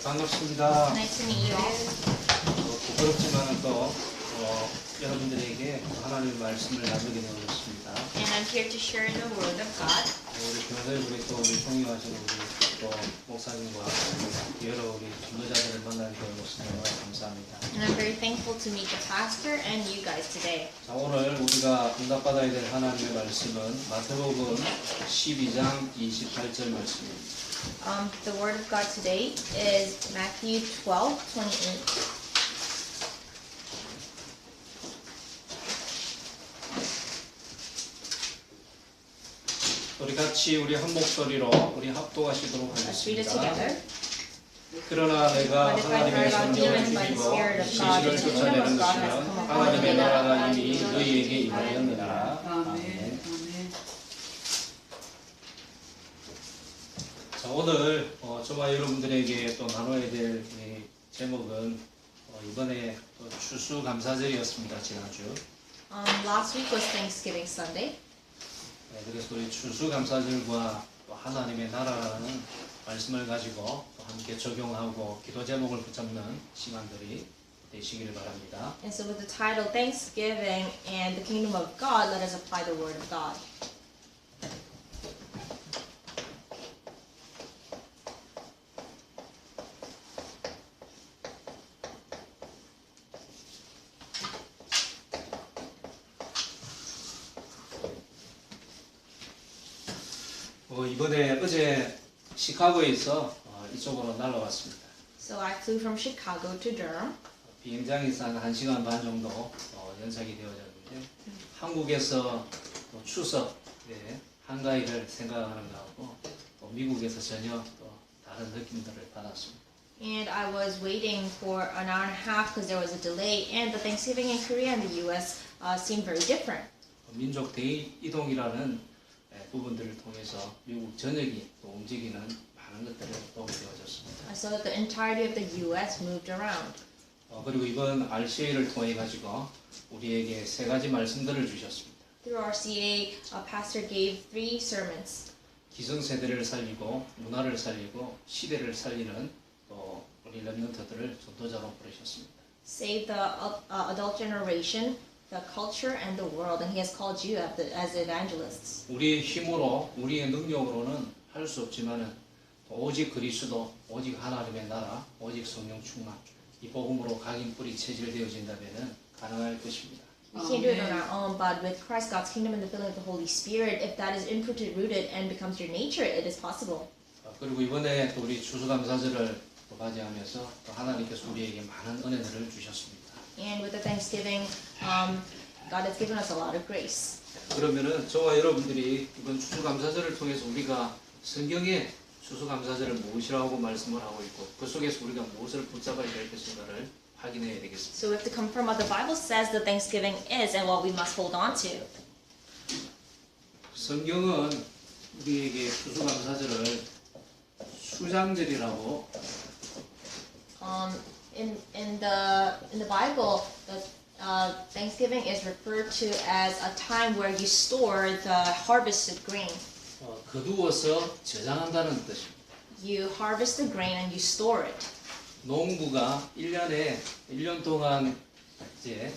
반갑습니다. Nice to meet you all. 부끄럽지만은 또 여러분들에게 하나님의 말씀을 나누게 되었습니다. And I'm here to share the word of God. 우리 교회들이 또 우리 통역하시는 우리 또 목사님과 여러 우리 전도자들을 만나게 되어서 정말 감사합니다. And I'm very thankful to meet the pastor and you guys today. 자, 오늘 우리가 응답받아야 될 하나님의 말씀은 마태복음 12장 28절 말씀입니다. The word of God today is Matthew 12:28. 우리 같이 우리 한 목소리로 우리 합독하시도록 Let's read it 하겠습니다. together. 그러나 내가 But if I 하나님의 heard about 성령을 demons by the 주시고 Spirit of God, 시신을 the kingdom 쫓아내는 of God has 것이면 come upon 하나님의 you. 나라가 이미 너희에게 임하였느니라. 아멘. 아멘. 아멘. 자, 오늘 저와 여러분들에게 또 나눠야 될 이 제목은 이번에 또 추수감사절이었습니다. 지난주. Last week was Thanksgiving Sunday. 네, 그래서 우리 추수감사절과 또 하나님의 나라라는 말씀을 가지고 또 함께 적용하고 기도 제목을 붙잡는 시간들이 되시기를 바랍니다. And so with the title Thanksgiving and the Kingdom of God, let us apply the word of God. 이번에 어제 시카고에서 이쪽으로 날아왔습니다. So I flew from Chicago to Durham. 비행장에서 한 1시간 반 정도 연착이 되어졌는데 한국에서 또 추석에 한가위를 생각하는 것하고 또 미국에서 전혀 또 다른 느낌들을 받았습니다. And I was waiting for an hour and a half because there was a delay, and the Thanksgiving in Korea and the U.S. Seemed very different. 민족 대이동이라는 부분들을 통해서 미국 전역이 또 움직이는 많은 것들을 보게 되어졌습니다. So that the entirety of the U.S. moved around. 그리고 이번 RCA를 통해 가지고 우리에게 세 가지 말씀들을 주셨습니다. Through RCA, pastor gave 3 sermons. 기성세대를 살리고 문화를 살리고 시대를 살리는 또 우리 렘넌트들을 전도자로 부르셨습니다. Save the adult generation, the culture, and the world. And he has called you as evangelists. 우리의 힘으로 우리의 능력으로는 할 수 없지만은 오직 그리스도, 오직 하나님의 나라, 오직 성령 충만 이 복음으로 각인 뿌리 체질되어진다면은 가능할 것입니다. We can't do it on our own, but with Christ, God's kingdom, and the filling of the Holy Spirit, if that is inputted, rooted, and becomes your nature, it is possible. 그리고 이번에 또 우리 추수감사절을 맞이하면서 또 하나님께서 우리에게 많은 은혜들을 주셨습니다. And with the Thanksgiving, God has given us a lot of grace. 그러면은 저와 여러분들이 이번 추수감사절을 통해서 우리가 성경에 추수감사절을 무엇이라고 말씀을 하고 있고 그 속에서 우리가 무엇을 붙잡아야 될 것인가를 확인해야 되겠습니다. So we have to confirm what the Bible says that Thanksgiving is and what we must hold on to. 성경은 우리에게 추수감사절을 수장절이라고 In the Bible, the Thanksgiving is referred to as a time where you store the harvested grain. 거두어서 저장한다는 뜻입니다. You harvest the grain and you store it. 농부가 1년 동안 이제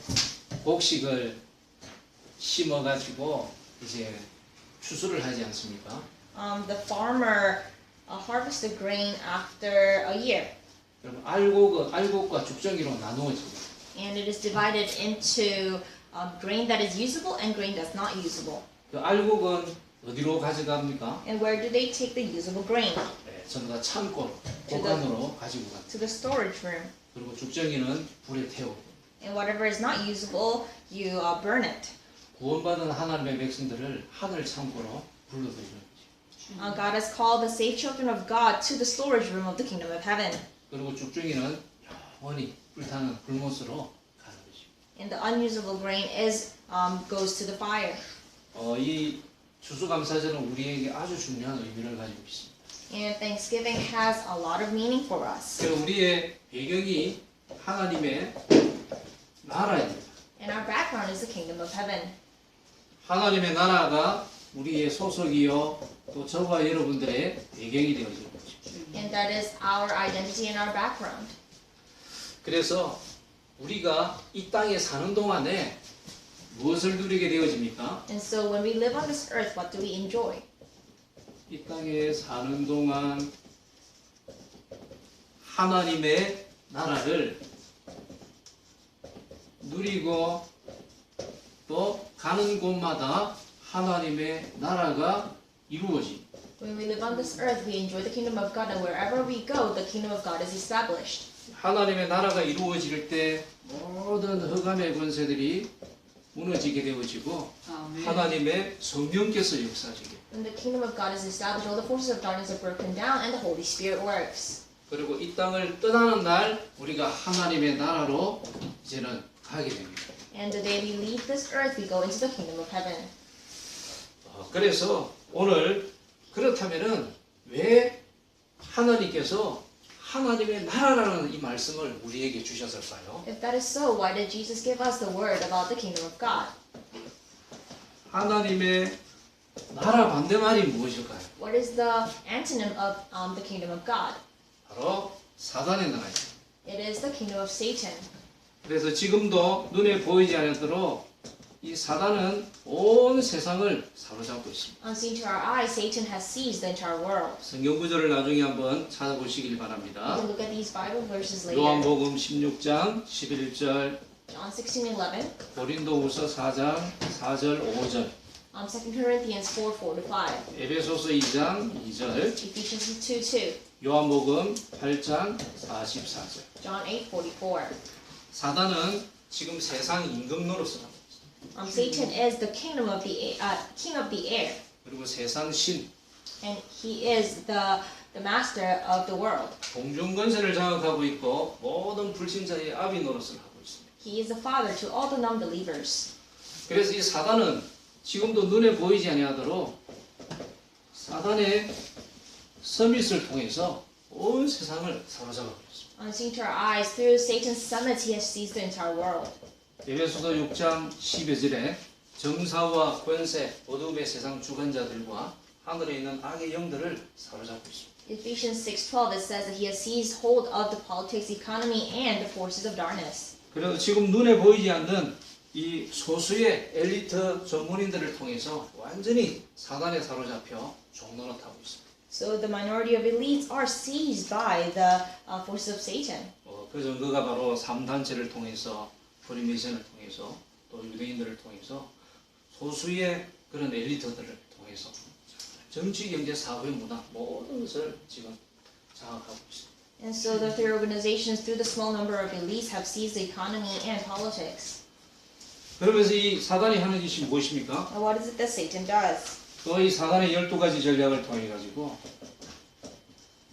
곡식을 심어 가지고 이제 추수를 하지 않습니까? The farmer harvests the grain after a year, 그럼 알곡과 죽정이로 나누어집니다. and it is divided into grain that is usable and grain that's not usable. 그 알곡은 어디로 가져갑니까? And where do they take the usable grain? 네, 전부 다 창고로, 보관으로 가지고 갑니다. To the storage room. 그리고 죽정이는 불에 태우고. And whatever is not usable, you burn it. 구원받은 하나님의 백성들을 하늘 창고로 불러들이는 거죠. God has called the saved children of God to the storage room of the kingdom of heaven. 그리고 죽정이는 영원히 불타는 불못으로 가는 거죠. And the unusable grain goes to the fire. 이 추수감사절은 우리에게 아주 중요한 의미를 가지고 있습니다. And Thanksgiving has a lot of meaning for us. 그래서 우리의 배경이 하나님의 나라입니다. And our background is the kingdom of heaven. 하나님의 나라가 우리의 소속이요 또 저와 여러분들의 배경이 되어지는 거죠. And that is our identity and our background. 그래서 우리가 이 땅에 사는 동안에 무엇을 누리게 되어집니까? And so when we live on this earth, what do we enjoy? 이 땅에 사는 동안 하나님의 나라를 누리고 또 가는 곳마다 하나님의 나라가 이루어지. When we live on this earth, we enjoy the kingdom of God, and wherever we go, the kingdom of God is established. 하나님의 나라가 이루어질 때 모든 흑암의 권세들이 무너지게 되어지고 하나님의 성령께서 역사하시게. When the kingdom of God is established, all the forces of darkness are broken down, and the Holy Spirit works. 그리고 이 땅을 떠나는 날 우리가 하나님의 나라로 이제는 가게 됩니다. And the day we leave this earth, we go into the kingdom of heaven. 그래서 오늘 그렇다면은 왜 하나님께서 하나님의 나라라는 이 말씀을 우리에게 주셨을까요? If that is so, why did Jesus give us the word about the kingdom of God? 하나님의 나라 반대말이 무엇일까요? What is the antonym of the kingdom of God? 바로 사단의 나라입니다. It is the kingdom of Satan. 그래서 지금도 눈에 보이지 않도록 이 사단은 온 세상을 사로잡고 있습니다. Unseen to our eyes, Satan has seized the entire world. 성경 구절을 나중에 한번 찾아보시길 You 바랍니다. can look at these Bible verses later. 요한복음 16장 11절, John 16:11, 고린도후서 4장 4절 5절, 2 Corinthians 4:4-5, 에베소서 2장 2절, Ephesians 2:2, 요한복음 8장 44절. John 8:44. 사단은 지금 세상 임금 노릇을 하고 있습니다. Satan is the king of the air, 그리고 세상 신, and he is the master of the world. 공중 권세를 장악하고 있고 모든 불신자의 아비 노릇을 하고 있습니다. He is the father to all the non-believers. 그래서 이 사단은 지금도 눈에 보이지 아니하도록 사단의 서밋을 통해서 온 세상을 사로잡고 있습니다. Unseen to our eyes, through Satan's summits, he has seized the entire world. 에베소서 6장 12절에 정사와 권세, 어둠의 세상 주관자들과 하늘에 있는 악의 영들을 사로잡고 있습니다. Ephesians 6:12, it says that he has seized hold of the politics, economy, and the forces of darkness. 그래서 지금 눈에 보이지 않는 이 소수의 엘리트 전문인들을 통해서 완전히 사단에 사로잡혀 종노릇하고 있습니다. So the minority of elites are seized by the forces of Satan. 그 증거가 바로 3단체를 통해서 프리메이션을 통해서 또 유대인들을 통해서 소수의 그런 엘리트들을 통해서 정치, 경제, 사회, 문화 모든 것을 지금 장악하고 있습니다. And so the three organizations, through the small number of elites, have seized the economy and politics. 그러면서 이 사단이 하는 짓이 무엇입니까? And what is it that Satan does? 또 이 사단의 12가지 전략을 통해 가지고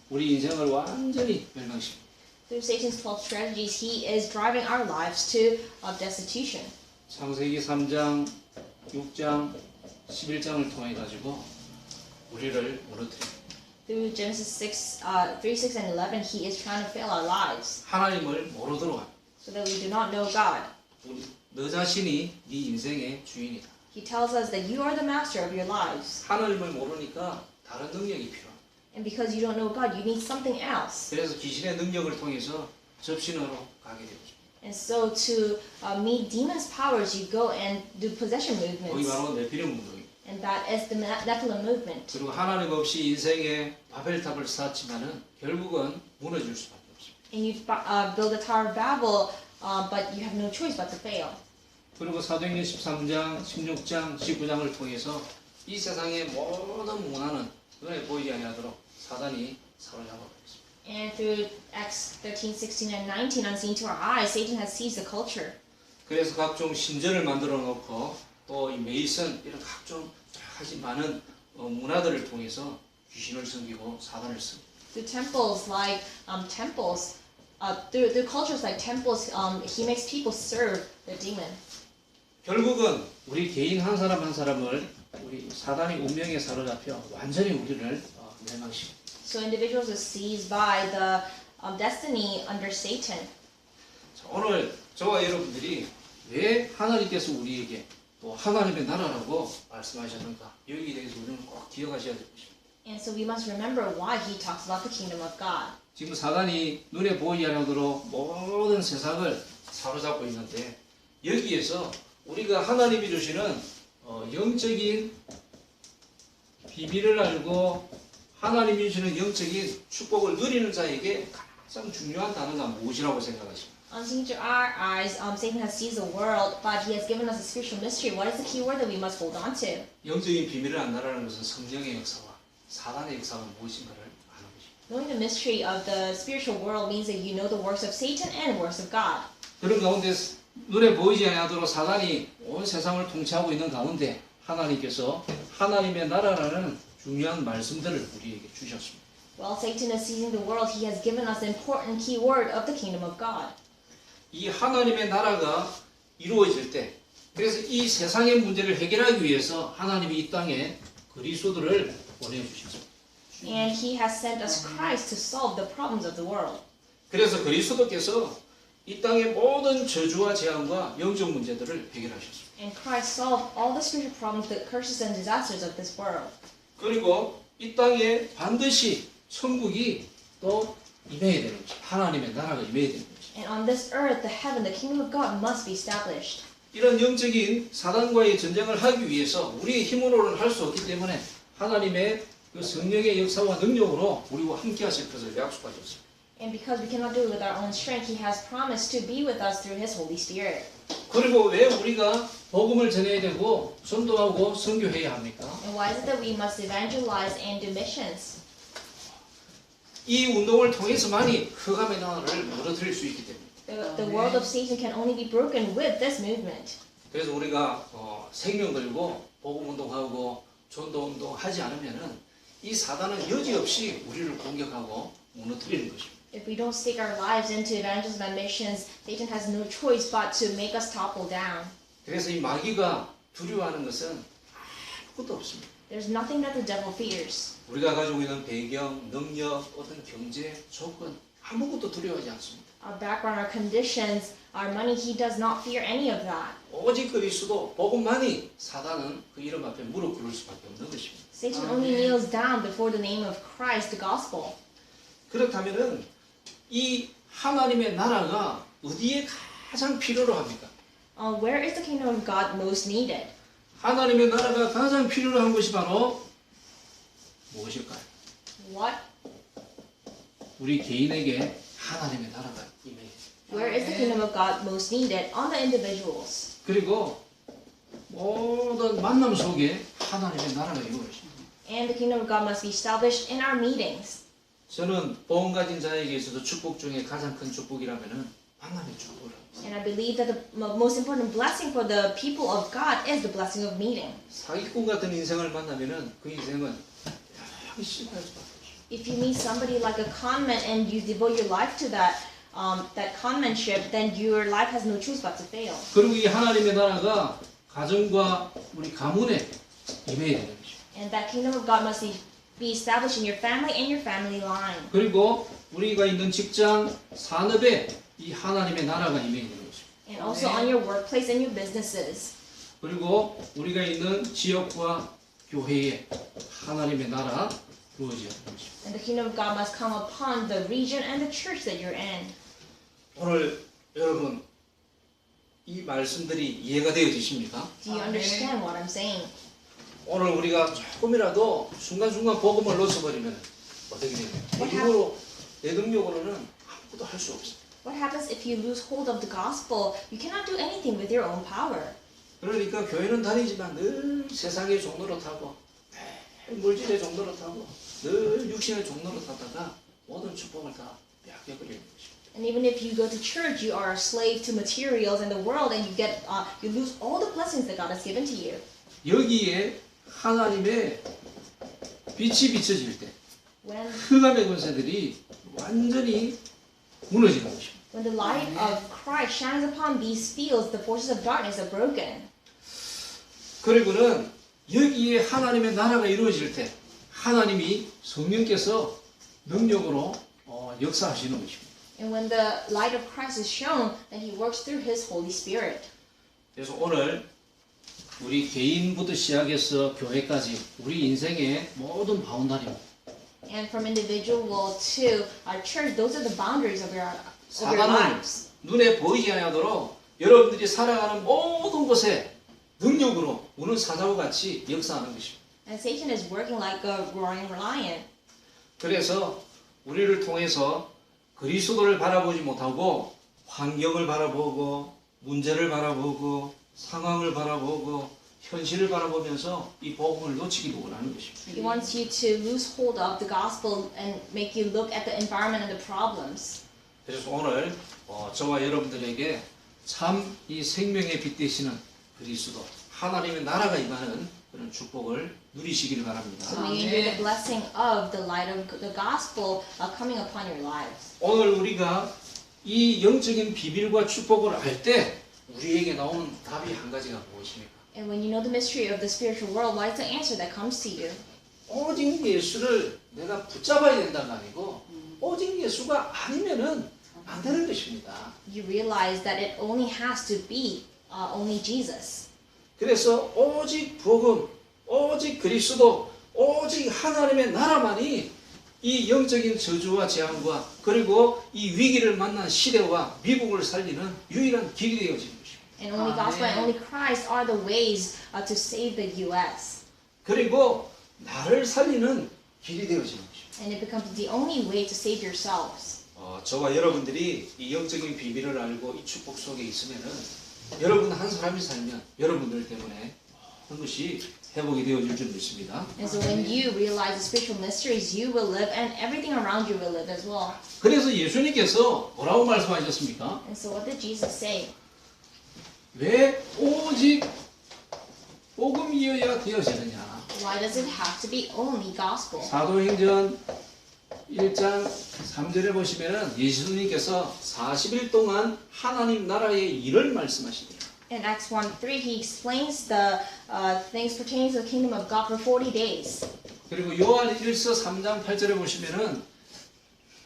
우리 인생을 완전히 멸망시킵니다. Through Satan's 12 strategies, he is driving our lives to destitution. 창세기 3장, 6장, 11장을 통해 가지고 우리를 무너뜨립니다. Through Genesis 3, 6, and 11, he is trying to fail our lives 하나님을 모르도록 합니다. so that we do not know God. 너 자신이 네 인생의 주인이다. He tells us that you are the master of your lives. 하나님을 모르니까 다른 능력이 필요합니다. And because you don't know God, you need something else. 그래서 귀신의 능력을 통해서 접신으로 가게 되죠. And so to meet demons' powers, you go and do possession 거기 movements. 바로 네피림 운동입니다. And that is the Nephilim movement. 그리고 하나님 없이 인생의 바벨탑을 쌓지만은 결국은 무너질 수밖에 없습니다. And you build a Tower of Babel, but you have no choice but to fail. 그리고 사도행전 13장, 16장, 19장을 통해서 이 세상의 모든 문화는 눈에 보이지 아니하도록 사단이 사로잡아 버렸습니다. And through Acts 13, 16, and 19, unseen to our eyes, Satan has seized the culture. 그래서 각종 신전을 만들어 놓고 또 이 메이슨 이런 각종 여러 가지 많은 문화들을 통해서 귀신을 섬기고 사단을 섬깁니다. Through temples like temples, through cultures like temples, he makes people serve the demon. 결국은 우리 개인 한 사람 한 사람을 우리 사단의 운명에 사로잡혀 완전히 우리를 멸망시킵니다. So individuals are seized by the destiny under Satan. 자, 오늘 저와 여러분들이 왜 하나님께서 우리에게 또 하나님의 나라라고 말씀하셨는가? 여기에 대해서 우리는 꼭 기억하셔야 될 것입니다. And so we must remember why he talks about the kingdom of God. 지금 사단이 눈에 보이지 않도록 모든 세상을 사로잡고 있는데 여기에서 우리가 하나님이 주시는 영적인 비밀을 알고 하나님이 주시는 영적인 축복을 누리는 자에게 가장 중요한 단어가 무엇이라고 생각하십니까? Unseen to our eyes, Satan has seized the world, but he has given us a spiritual mystery. What is the key word that we must hold on to? 영적인 비밀을 안다라는 것은 성령의 역사와 사단의 역사가 무엇인가를 아는 것입니다. Knowing the mystery of the spiritual world means that you know the works of Satan and the works of God. 그런 가운데 눈에 보이지 않도록 사단이 온 세상을 통치하고 있는 가운데 하나님께서 하나님의 나라라는 중요한 말씀들을 우리에게 주셨습니다. While Satan is seizing the world, he has given us the important key word of the kingdom of God. 이 하나님의 나라가 이루어질 때 그래서 이 세상의 문제를 해결하기 위해서 하나님이 이 땅에 그리스도를 보내주셨습니다. And he has sent us Christ to solve the problems of the world. 그래서 그리스도께서 이 땅의 모든 저주와 재앙과 영적 문제들을 해결하셨습니다. And Christ solved all the spiritual problems, the curses and disasters of this world. 그리고 이 땅에 반드시 천국이 또 임해야 되는 것입니다. 하나님의 나라가 임해야 되는 것입니다. And on this earth, the heaven, the kingdom of God must be established. 이런 영적인 사단과의 전쟁을 하기 위해서 우리의 힘으로는 할 수 없기 때문에 하나님의 그 성령의 역사와 능력으로 우리와 함께 하실 것을 약속하셨습니다. And because we cannot do it with our own strength, he has promised to be with us through his Holy Spirit. 그리고 왜 우리가 복음을 전해야 되고 전도하고 선교해야 합니까? And why is it that we must evangelize and do missions? 이 운동을 통해서만이 흑암의 나라를 무너뜨릴 수 있기 때문에. The world of Satan can only be broken with this movement. 그래서 우리가 생명 걸고 복음 운동하고 전도 운동 하지 않으면은 이 사단은 여지없이 우리를 공격하고 무너뜨리는 것입니다. If we don't stake our lives into evangelism and missions, Satan has no choice but to make us topple down. 그래서 이 마귀가 두려워하는 것은 아무것도 없습니다. There's nothing that the devil fears. 우리가 가지고 있는 배경, 능력, 어떤 경제, 조건 아무것도 두려워하지 않습니다. Our background, our conditions, our money, he does not fear any of that. 오직 그리스도 복음만이 사단은 그 이름 앞에 무릎 꿇을 수밖에 없는 것입니다. Satan only kneels down before the name of Christ, the gospel. 그렇다면은 이 하나님의 나라가 어디에 가장 필요로 합니까? Where is the kingdom of God most needed? 하나님의 나라가 가장 필요로 한 것이 바로 무엇일까요? What? 우리 개인에게 하나님의 나라가 임해요. Where is the kingdom of God most needed? On the individuals. 그리고 모든 만남 속에 하나님의 나라가 이루어집니다. And the kingdom of God must be established in our meetings. 저는 복음 가진 자에게 있어서 축복 중에 가장 큰 축복이라면은 만남의 축복을 합니다. And I believe that the most important blessing for the people of God is the blessing of meeting. 사기꾼 같은 인생을 만나면은 그 인생은 영원히 실패할 수밖에 없어요. If you meet somebody like a conman and you devote your life to that conmanship, then your life has no choice but to fail. 그리고 이 하나님의 나라가 가정과 우리 가문에 임해야 되는 것입니다. And that kingdom of God must be established in your family and your family line. 그리고 우리가 있는 직장, 산업에 이 하나님의 나라가 임해야 되는 것입니다. And also on your workplace and your businesses. 그리고 우리가 있는 지역과 교회에 하나님의 나라 부어져야 되는 것입니다. And the kingdom of God must come upon the region and the church that you're in. 오늘 여러분 이 말씀들이 이해가 되어지십니까? Do you understand what I'm saying? 오늘 우리가 조금이라도 순간순간 복음을 놓쳐버리면 어떻게 됩니까? 내 능력으로는 아무것도 할 수 없어요. What happens if you lose hold of the gospel? You cannot do anything with your own power. 그러니까 교회는 다니지만 늘 세상의 종로로 타고 늘 물질의 종로로 타고 늘 육신의 종로로 타다가 모든 축복을 다 빼앗겨버리는 것입니다. And even if you go to church, you are a slave to materials and the world, and you lose all the blessings that God has given to you. 여기에 하나님의 빛이 비춰질 때 When 흑암의 권세들이 완전히 무너지는 것입니다. the light of Christ shines upon these fields, the forces of darkness are broken. 그리고는 여기에 하나님의 나라가 이루어질 때 하나님이 성령께서 능력으로 역사하시는 것입니다. And when the light of Christ is shown, then He works through His Holy Spirit. 그래서 오늘 우리 개인부터 시작해서 교회까지 우리 인생의 모든 바운다리입니다. And from individual to our church, those are the boundaries of your 사단은 lives. 눈에 보이지 않도록 여러분들이 살아가는 모든 곳에 능력으로 우는 사자와 같이 역사하는 것입니다. And Satan is working like a roaring lion. 그래서 우리를 통해서 그리스도를 바라보지 못하고 환경을 바라보고 문제를 바라보고 상황을 바라보고 현실을 바라보면서 이 복음을 놓치기도 원하는 것입니다. He wants you to lose hold of the gospel and make you look at the environment and the problems. 그래서 오늘 저와 여러분들에게 참 이 생명의 빛 되시는 그리스도 하나님의 나라가 임하는 그런 축복을 누리시기를 바랍니다. So may you hear the blessing of the light of the gospel coming upon your lives. 오늘 우리가 이 영적인 비밀과 축복을 알 때 우리에게 나오는 답이 한 가지가 무엇입니까? And when you know the mystery of the spiritual world, what is the answer that comes to you? 오직 예수를 내가 붙잡아야 된다가 아니고 오직 예수가 아니면은 안 되는 것입니다. You realize that it only has to be only Jesus. 그래서 오직 복음, 오직 그리스도, 오직 하나님의 나라만이 이 영적인 저주와 재앙과 그리고 이 위기를 만난 시대와 미국을 살리는 유일한 길이 되어지는 것입니다. And only gospel and only Christ are the ways to save the U.S. 그리고 나를 살리는 길이 되어지는 것입니다. And it becomes the only way to save yourselves. 저와 여러분들이 이 영적인 비밀을 알고 이 축복 속에 있으면은 여러분 한 사람이 살면 여러분들 때문에 모든 것이 회복이 되어질 줄 믿습니다. And so when you realize the spiritual mysteries, you will live and everything around you will live as well. 그래서 예수님께서 뭐라고 말씀하셨습니까? And so what did Jesus say? 왜 오직 복음이어야 되어지느냐? Why does it have to be only gospel? 사도행전 1장 3절에 보시면은 예수님께서 40일 동안 하나님 나라의 일을 말씀하시더라. In Acts 1:3, he explains the things pertaining to the kingdom of God for 40 days. 그리고 요한 1서 3장 8절에 보시면은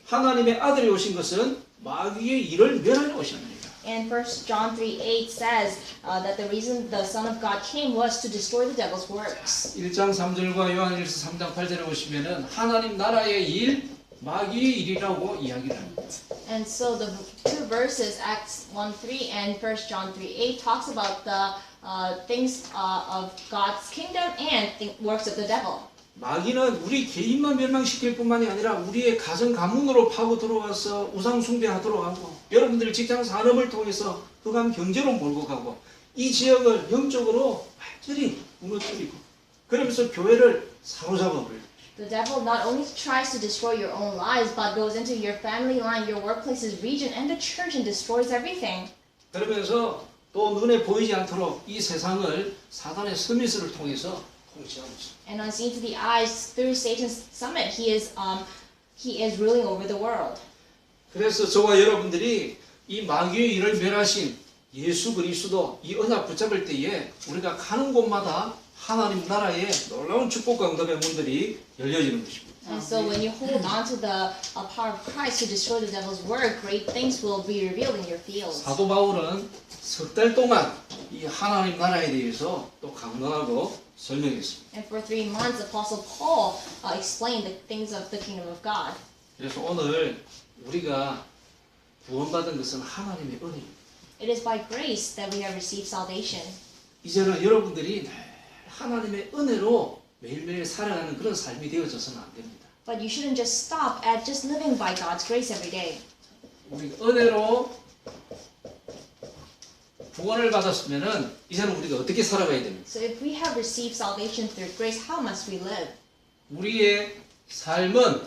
하나님의 아들이 오신 것은 마귀의 일을 멸하려 오셨느니라. And 1 John 3:8 says that the reason the Son of God came was to destroy the devil's works. 1장 3절과 요한 1서 3장 8절에 보시면은 하나님 나라의 일, 마귀의 일이라고 이야기를 합니다. And so the two verses, Acts 1:3 and 1 John 3:8, talks about the things of God's kingdom and the works of the devil. 마귀는 우리 개인만 멸망시킬 뿐만이 아니라 우리의 가정 가문으로 파고 들어와서 우상 숭배하도록 하고 여러분들 직장 산업을 통해서 흑암 경제로 몰고 가고 이 지역을 영적으로 완전히 무너뜨리고 그러면서 교회를 사로잡아 버려요. The devil not only tries to destroy your own lives, but goes into your family line, your workplaces, region, and the church and destroys everything. 그러면서 또 눈에 보이지 않도록 이 세상을 사단의 서밋을 통해서 통치하고 있습니다. And unseen to the eyes, through Satan's summit, he is ruling over the world. 그래서 저와 여러분들이 이 마귀의 일을 멸하신 예수 그리스도 이 언약 붙잡을 때에 우리가 가는 곳마다 하나님 나라의 놀라운 축복과 응답의 문들이 열려지는 것입니다. And so when you hold on to the power of Christ to destroy the devil's work, great things will be revealed in your fields. 사도 바울은 석 달 동안 이 하나님 나라에 대해서 또 강론하고 설명했습니다. And for 3 months, Apostle Paul explained the things of the kingdom of God. 그래서 오늘 우리가 구원받은 것은 하나님의 은혜입니다. It is by grace that we have received salvation. 이제는 여러분들이 하나님의 은혜로 매일매일 살아가는 그런 삶이 되어져서는 안 됩니다. But you shouldn't just stop at just living by God's grace every day. 우리가 은혜로 구원을 받았으면은 이제는 우리가 어떻게 살아가야 됩니까? So if we have received salvation through grace, how must we live? 우리의 삶은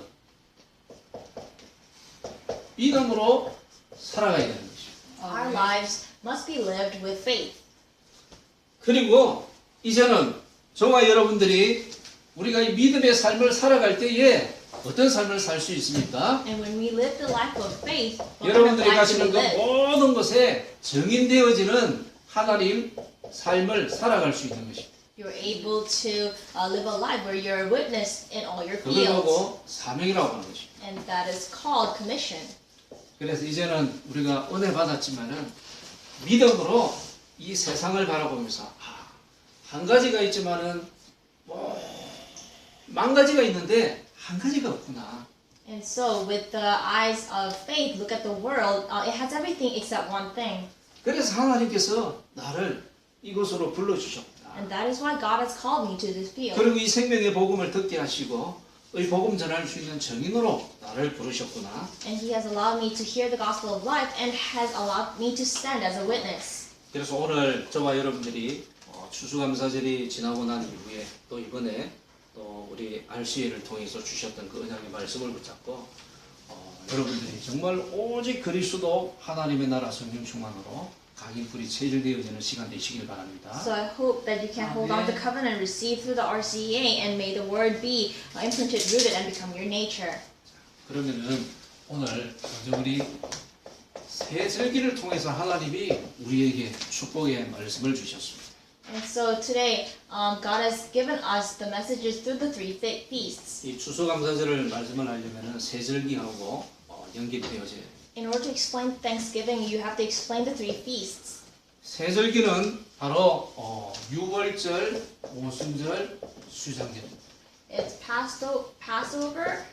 믿음으로 살아가야 되는 것입니다. Our lives must be lived with faith. 그리고 이제는 저와 여러분들이 우리가 이 믿음의 삶을 살아갈 때에 어떤 삶을 살 수 있습니까? And when we live the life of faith, what kind of 여러분들이 life do 가시는 we 그 live? 모든 것에 정인되어지는 하나님 삶을 살아갈 수 있는 것입니다. You're able to live a life where you're a witness in all your 그걸 fields. 보고 사명이라고 하는 것입니다. And that is called commission. 그래서 이제는 우리가 은혜 받았지만은 믿음으로 이 세상을 바라보면서 한 가지가 있지만은 만 가지가 있는데 한 가지가 없구나. And so, with the eyes of faith, look at the world. It has everything except one thing. 그래서 하나님께서 나를 이곳으로 불러주셨구나. And that is why God has called me to this field. 그리고 이 생명의 복음을 듣게 하시고 이 복음 전할 수 있는 증인으로 나를 부르셨구나. And He has allowed me to hear the gospel of life and has allowed me to stand as a witness. 그래서 오늘 저와 여러분들이 추수감사절이 지나고 난 이후에 또 이번에 또 우리 RCA를 통해서 주셨던 그 언약의 말씀을 붙잡고 여러분들이 정말 오직 그리스도 하나님의 나라 성령 충만으로 각인뿌리 체질되어지는 시간 되시길 바랍니다. So I hope that you can hold on to covenant received through the RCA and may the word be imprinted, rooted, and become your nature. 그러면은 오늘 먼저 우리 새 절기를 통해서 하나님이 우리에게 축복의 말씀을 주셨습니다. And so today, God has given us the messages through the three feasts. 이 추수감사절을 말씀을 하려면은 새 절기하고 연결되어져야 돼요. In order to explain Thanksgiving, you have to explain the three feasts. 새 절기는 바로 유월절, 오순절, 수장절입니다. It's Passover,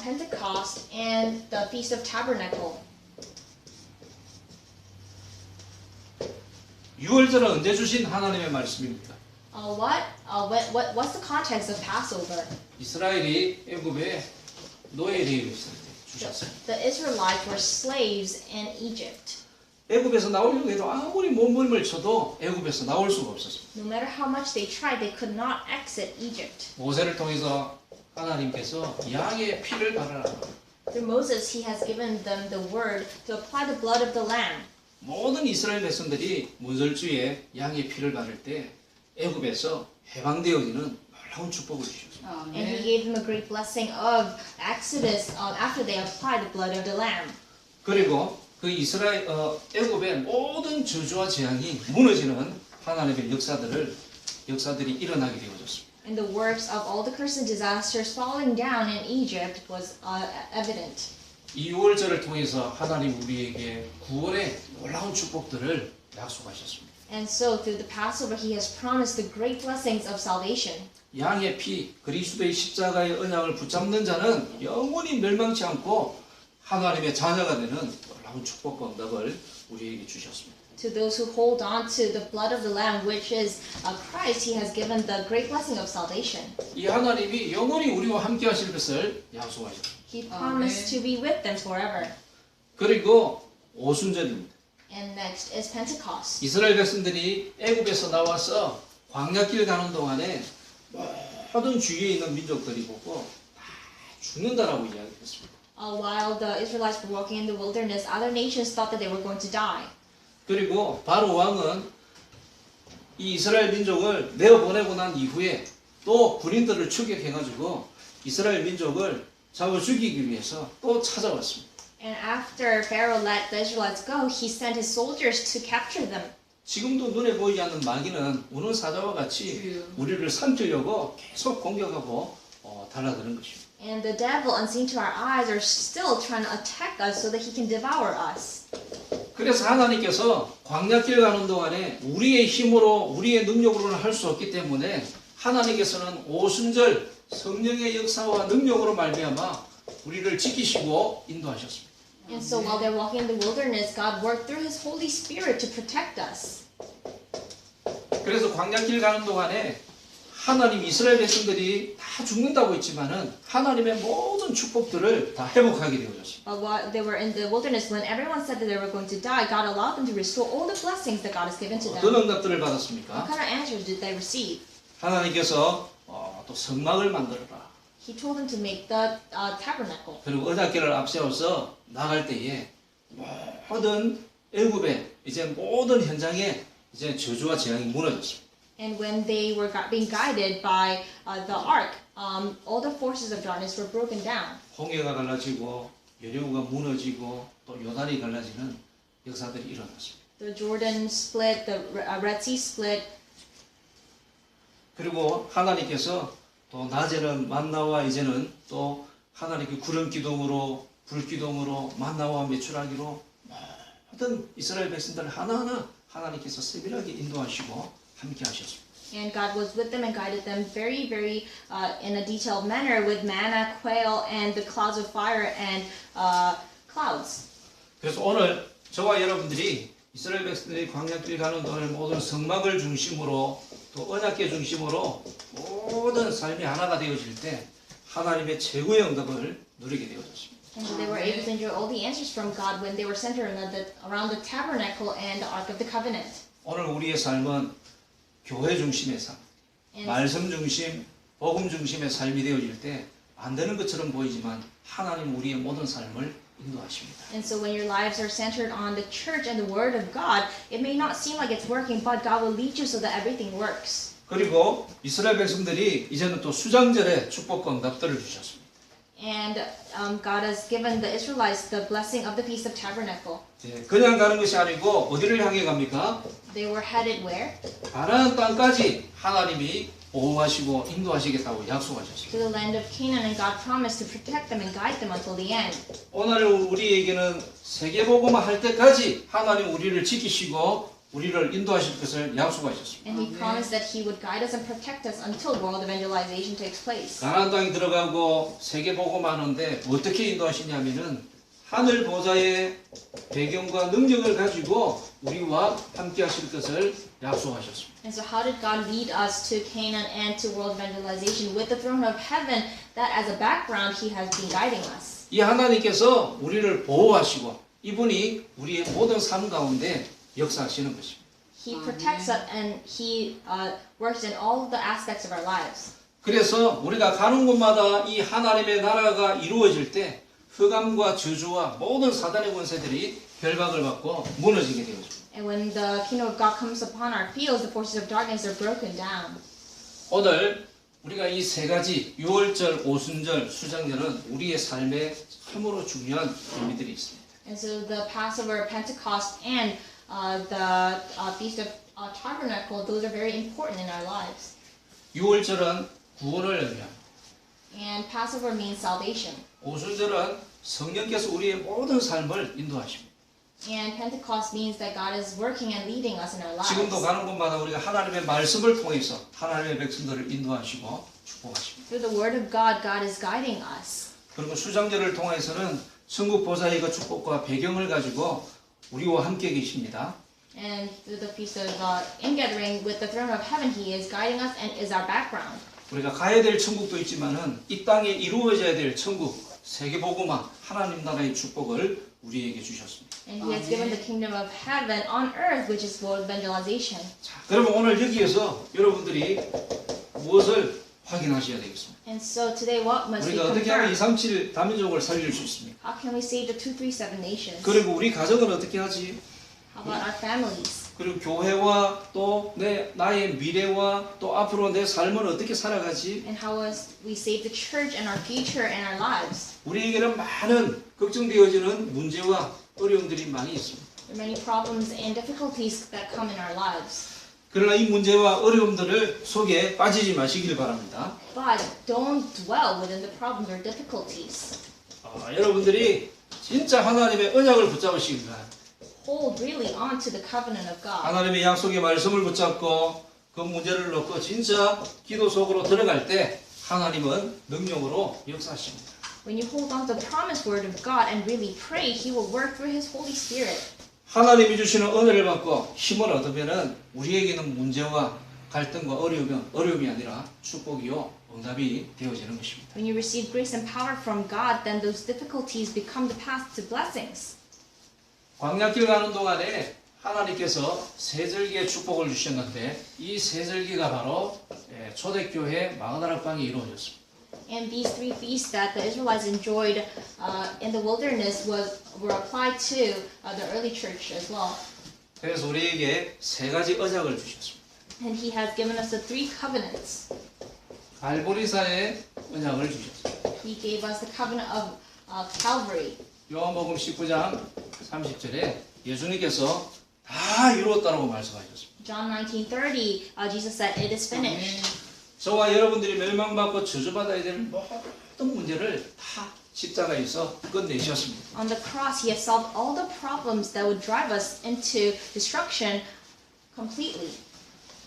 Pentecost, and the Feast of Tabernacle. 유월절은 언제 주신 하나님의 말씀입니다. What's the context of Passover? 이스라엘이 애굽에 노예되어 있을 때 주셨습니다. The Israelites were slaves in Egypt. 애굽에서 나오려고 해도 아무리 몸부림을 쳐도 애굽에서 나올 수가 없었습니다. No matter how much they tried, they could not exit Egypt. 모세를 통해서 하나님께서 양의 피를 바르라. Through Moses, he has given them the word to apply the blood of the lamb. 모든 이스라엘 백성들이 문설주에 양의 피를 바를 때 애굽에서 해방되어지는 놀라운 축복을 주셨습니다. And he gave them a great blessing of Exodus after they applied the blood of the lamb. 그리고 그 이스라엘 애굽의 모든 저주와 재앙이 무너지는 하나님의 역사들이 일어나게 되어졌습니다. And the works of all the curses and disasters falling down in Egypt was evident. 이 6월절을 통해서 하나님 우리에게 9월의 놀라운 축복들을 약속하셨습니다. And so through the Passover, he has promised the great blessings of salvation. 양의 피, 그리스도의 십자가의 언약을 붙잡는 자는 영원히 멸망치 않고 하나님의 자녀가 되는 놀라운 축복과 응답을 우리에게 주셨습니다. To those who hold on to the blood of the Lamb, which is Christ, he has given the great blessing of salvation. 이 하나님이 영원히 우리와 함께 하실 것을 약속하셨습니다. He promised to be with them forever. 그리고 오순절입니다. And next is Pentecost. 이스라엘 백성들이 애굽에서 나와서 광야길 가는 동안에 모든 주위에 있는 민족들이 보고 다 죽는다라고 이야기했습니다. While the Israelites were walking in the wilderness, other nations thought that they were going to die. 그리고 바로 왕은 이 이스라엘 민족을 내어보내고 난 이후에 또 군인들을 추격해가지고 이스라엘 민족을 잡아 죽이기 위해서 또 찾아왔습니다. And after Pharaoh let the Israelites go, he sent his soldiers to capture them. 지금도 눈에 보이지 않는 마귀는 우는 사자와 같이 우리를 삼키려고 계속 공격하고 달라드는 것입니다. And the devil, unseen to our eyes, are still trying to attack us so that he can devour us. 그래서 하나님께서 광야길 가는 동안에 우리의 힘으로 우리의 능력으로는 할 수 없기 때문에 하나님께서는 오순절 성령의 역사와 능력으로 말미암아 우리를 지키시고 인도하셨습니다. And so while they're walking in the wilderness, God worked through his Holy Spirit to protect us. 그래서 광야길 가는 동안에 하나님 이스라엘 백성들이 다 죽는다고 했지만은 하나님의 모든 축복들을 다 회복하게 되어졌습니다. While they were in the wilderness, when everyone said that they were going to die, God allowed them to restore all the blessings that God has given to them. 어떤 응답들을 What 받았습니까? kind of answers did they receive? 하나님께서 또 성막을 만들어라. He told them to make the tabernacle. 그리고 언약궤를 앞세워서 나갈 때에 모든 애굽의 이제 모든 현장에 이제 저주와 재앙이 무너졌습니다. And when they were being guided by the ark, all the forces of darkness were broken down. 홍해가 갈라지고 여리고가 무너지고 또 요단이 갈라지는 역사들이 일어났습니다. The Jordan split, the Red Sea split. 그리고 하나님께서 또 낮에는 만나와 이제는 또 하나님께 구름 기둥으로 불 기둥으로 만나와 매출하기로 모든 이스라엘 백성들을 하나하나 하나님께서 세밀하게 인도하시고 함께 하셨습니다. And God was with them and guided them very in a detailed manner with manna, quail, and the clouds of fire and clouds. 그래서 오늘 저와 여러분들이 이스라엘 백성들이 광야길 가는 동안 모든 성막을 중심으로 또 언약궤 중심으로 모든 삶이 하나가 되어질 때 하나님의 최고의 응답을 누리게 되어졌습니다. And they were able to enjoy all the answers from God when they were centered around the tabernacle and the Ark of the Covenant. 오늘 우리의 삶은 교회 중심의 삶, And, 말씀 중심, 복음 중심의 삶이 되어질 때 안 되는 것처럼 보이지만 하나님 우리의 모든 삶을 인도하십니다. and so when your lives are centered on the church and the Word of God, it may not seem like it's working, but God will lead you so that everything works. 그리고 이스라엘 백성들이 이제는 또 수장절에 축복과 응답들을 주셨습니다. And God has given the Israelites the blessing of the Feast of Tabernacle. 예, 그냥 가는 것이 아니고 어디를 향해 갑니까? They were headed where? 가나안 땅까지 하나님이 보호하시고 인도하시겠다고 약속하셨습니다. To the land of Canaan, and God promised to protect them and guide them until the end. 오늘 우리에게는 세계복음화 할 때까지 하나님 우리를 지키시고 우리를 인도하실 것을 약속하셨습니다. And He promised that He would guide us and protect us until world evangelization takes place. 가나안 땅에 들어가고 세계복음화하는데 어떻게 인도하시냐면은 하늘 보좌의 배경과 능력을 가지고 우리와 함께 하실 것을 약속하셨습니다. And so how did God lead us to Canaan and to world evangelization? With the throne of heaven, that as a background, He has been guiding us. 이 하나님께서 우리를 보호하시고 이분이 우리의 모든 삶 가운데 역사하시는 것입니다. He protects us and He works in all of the aspects of our lives. 그래서 우리가 가는 곳마다 이 하나님의 나라가 이루어질 때 흑암과 저주와 모든 사단의 권세들이 결박을 받고 무너지게 되어집니다. And when the kingdom of God comes upon our fields, the forces of darkness are broken down. 오늘 우리가 이 세 가지 유월절, 오순절, 수장절은 우리의 삶에 참으로 중요한 의미들이 있습니다. And so the Passover, Pentecost, and the Feast of Tabernacle, those are very important in our lives. 유월절은 구원을 의미합니다. And Passover means salvation. 오순절은 성령께서 우리의 모든 삶을 인도하십니다. And Pentecost means that God is working and leading us in our lives. 지금도 가는 곳마다 우리가 하나님의 말씀을 통해서 하나님의 백성들을 인도하시고 축복하십니다. Through the Word of God, God is guiding us. 그리고 수장절을 통해서는 천국 보좌의 그 축복과 배경을 가지고 우리와 함께 계십니다. And through the Feast of Ingathering with the throne of heaven, He is guiding us and is our background. 우리가 가야 될 천국도 있지만은 이 땅에 이루어져야 될 천국, 세계복음화, 하나님 나라의 축복을 우리에게 주셨습니다. And He has given the kingdom of heaven on earth, which is world evangelization. 자, 그러면 오늘 여기에서 여러분들이 무엇을 확인하셔야 되겠습니다. And so today, what must we 우리가 어떻게 하면 confirm? 237 다민족을 살릴 수 있습니까? How can we save the 237 nations? 그리고 우리 가정은 어떻게 하지? How about our families? 그리고 교회와 또 나의 미래와 또 앞으로 내 삶을 어떻게 살아가지? And how must we save the church and our future and our lives? 우리에게는 많은 걱정되어지는 문제와 어려움들이 많이 있습니다. There are many problems and difficulties that come in our lives. 그러나 이 문제와 어려움들을 속에 빠지지 마시길 바랍니다. But don't dwell within the problems or difficulties. 여러분들이 진짜 하나님의 언약을 붙잡으시길 바랍니다. Hold really on to the covenant of God. 하나님의 약속의 말씀을 붙잡고 그 문제를 놓고 진짜 기도 속으로 들어갈 때 하나님은 능력으로 역사하십니다. When you hold on to the promised word of God and really pray, He will work through His Holy Spirit. 하나님이 주시는 은혜를 받고 힘을 얻으면은 우리에게는 문제와 갈등과 어려움이 아니라 축복이요 응답이 되어지는 것입니다. When you receive grace and power from God, then those difficulties become the path to blessings. 광야길 가는 동안에 하나님께서 세절기의 축복을 주셨는데 이 세절기가 바로 초대교회 마가다락방이 이루어졌습니다. And these three feasts that the Israelites enjoyed in the wilderness were applied to the early church as well. 그래서 우리에게 세 가지 언약을 주셨습니다. And He has given us the three covenants. 갈보리사의 언약을 주셨습니다. He gave us the covenant of Calvary. 요한복음 19장 30절에 예수님께서 다 이루었다고 말씀하셨습니다. John 19:30, Jesus said, "It is finished." 저와 여러분들이 멸망받고 저주받아야 될 모든 문제를 다 십자가에서 끝내셨습니다. On the cross, He has solved all the problems that would drive us into destruction completely.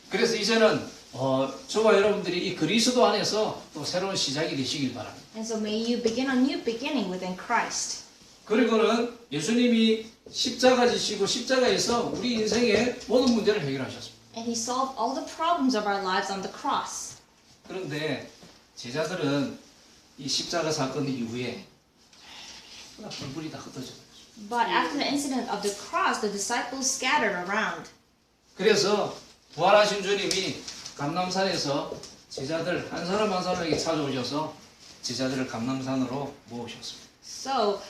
그래서 이제는 저와 여러분들이 이 그리스도 안에서 또 새로운 시작이 되시길 바랍니다. And so may you begin a new beginning within Christ. 그리고는 예수님이 십자가 지시고 십자가에서 우리 인생의 모든 문제를 해결하셨습니다. And he solved all the problems of our lives on the cross. 그런데 제자들은 이 십자가 사건 이후에 뿔뿔이 다 흩어져 버렸어요. But after the incident of the cross, the disciples scattered around. 그래서 부활하신 주님이 감람산에서 제자들 한 사람 한 사람에게 찾아오셔서 제자들을 감람산으로 모으셨습니다. So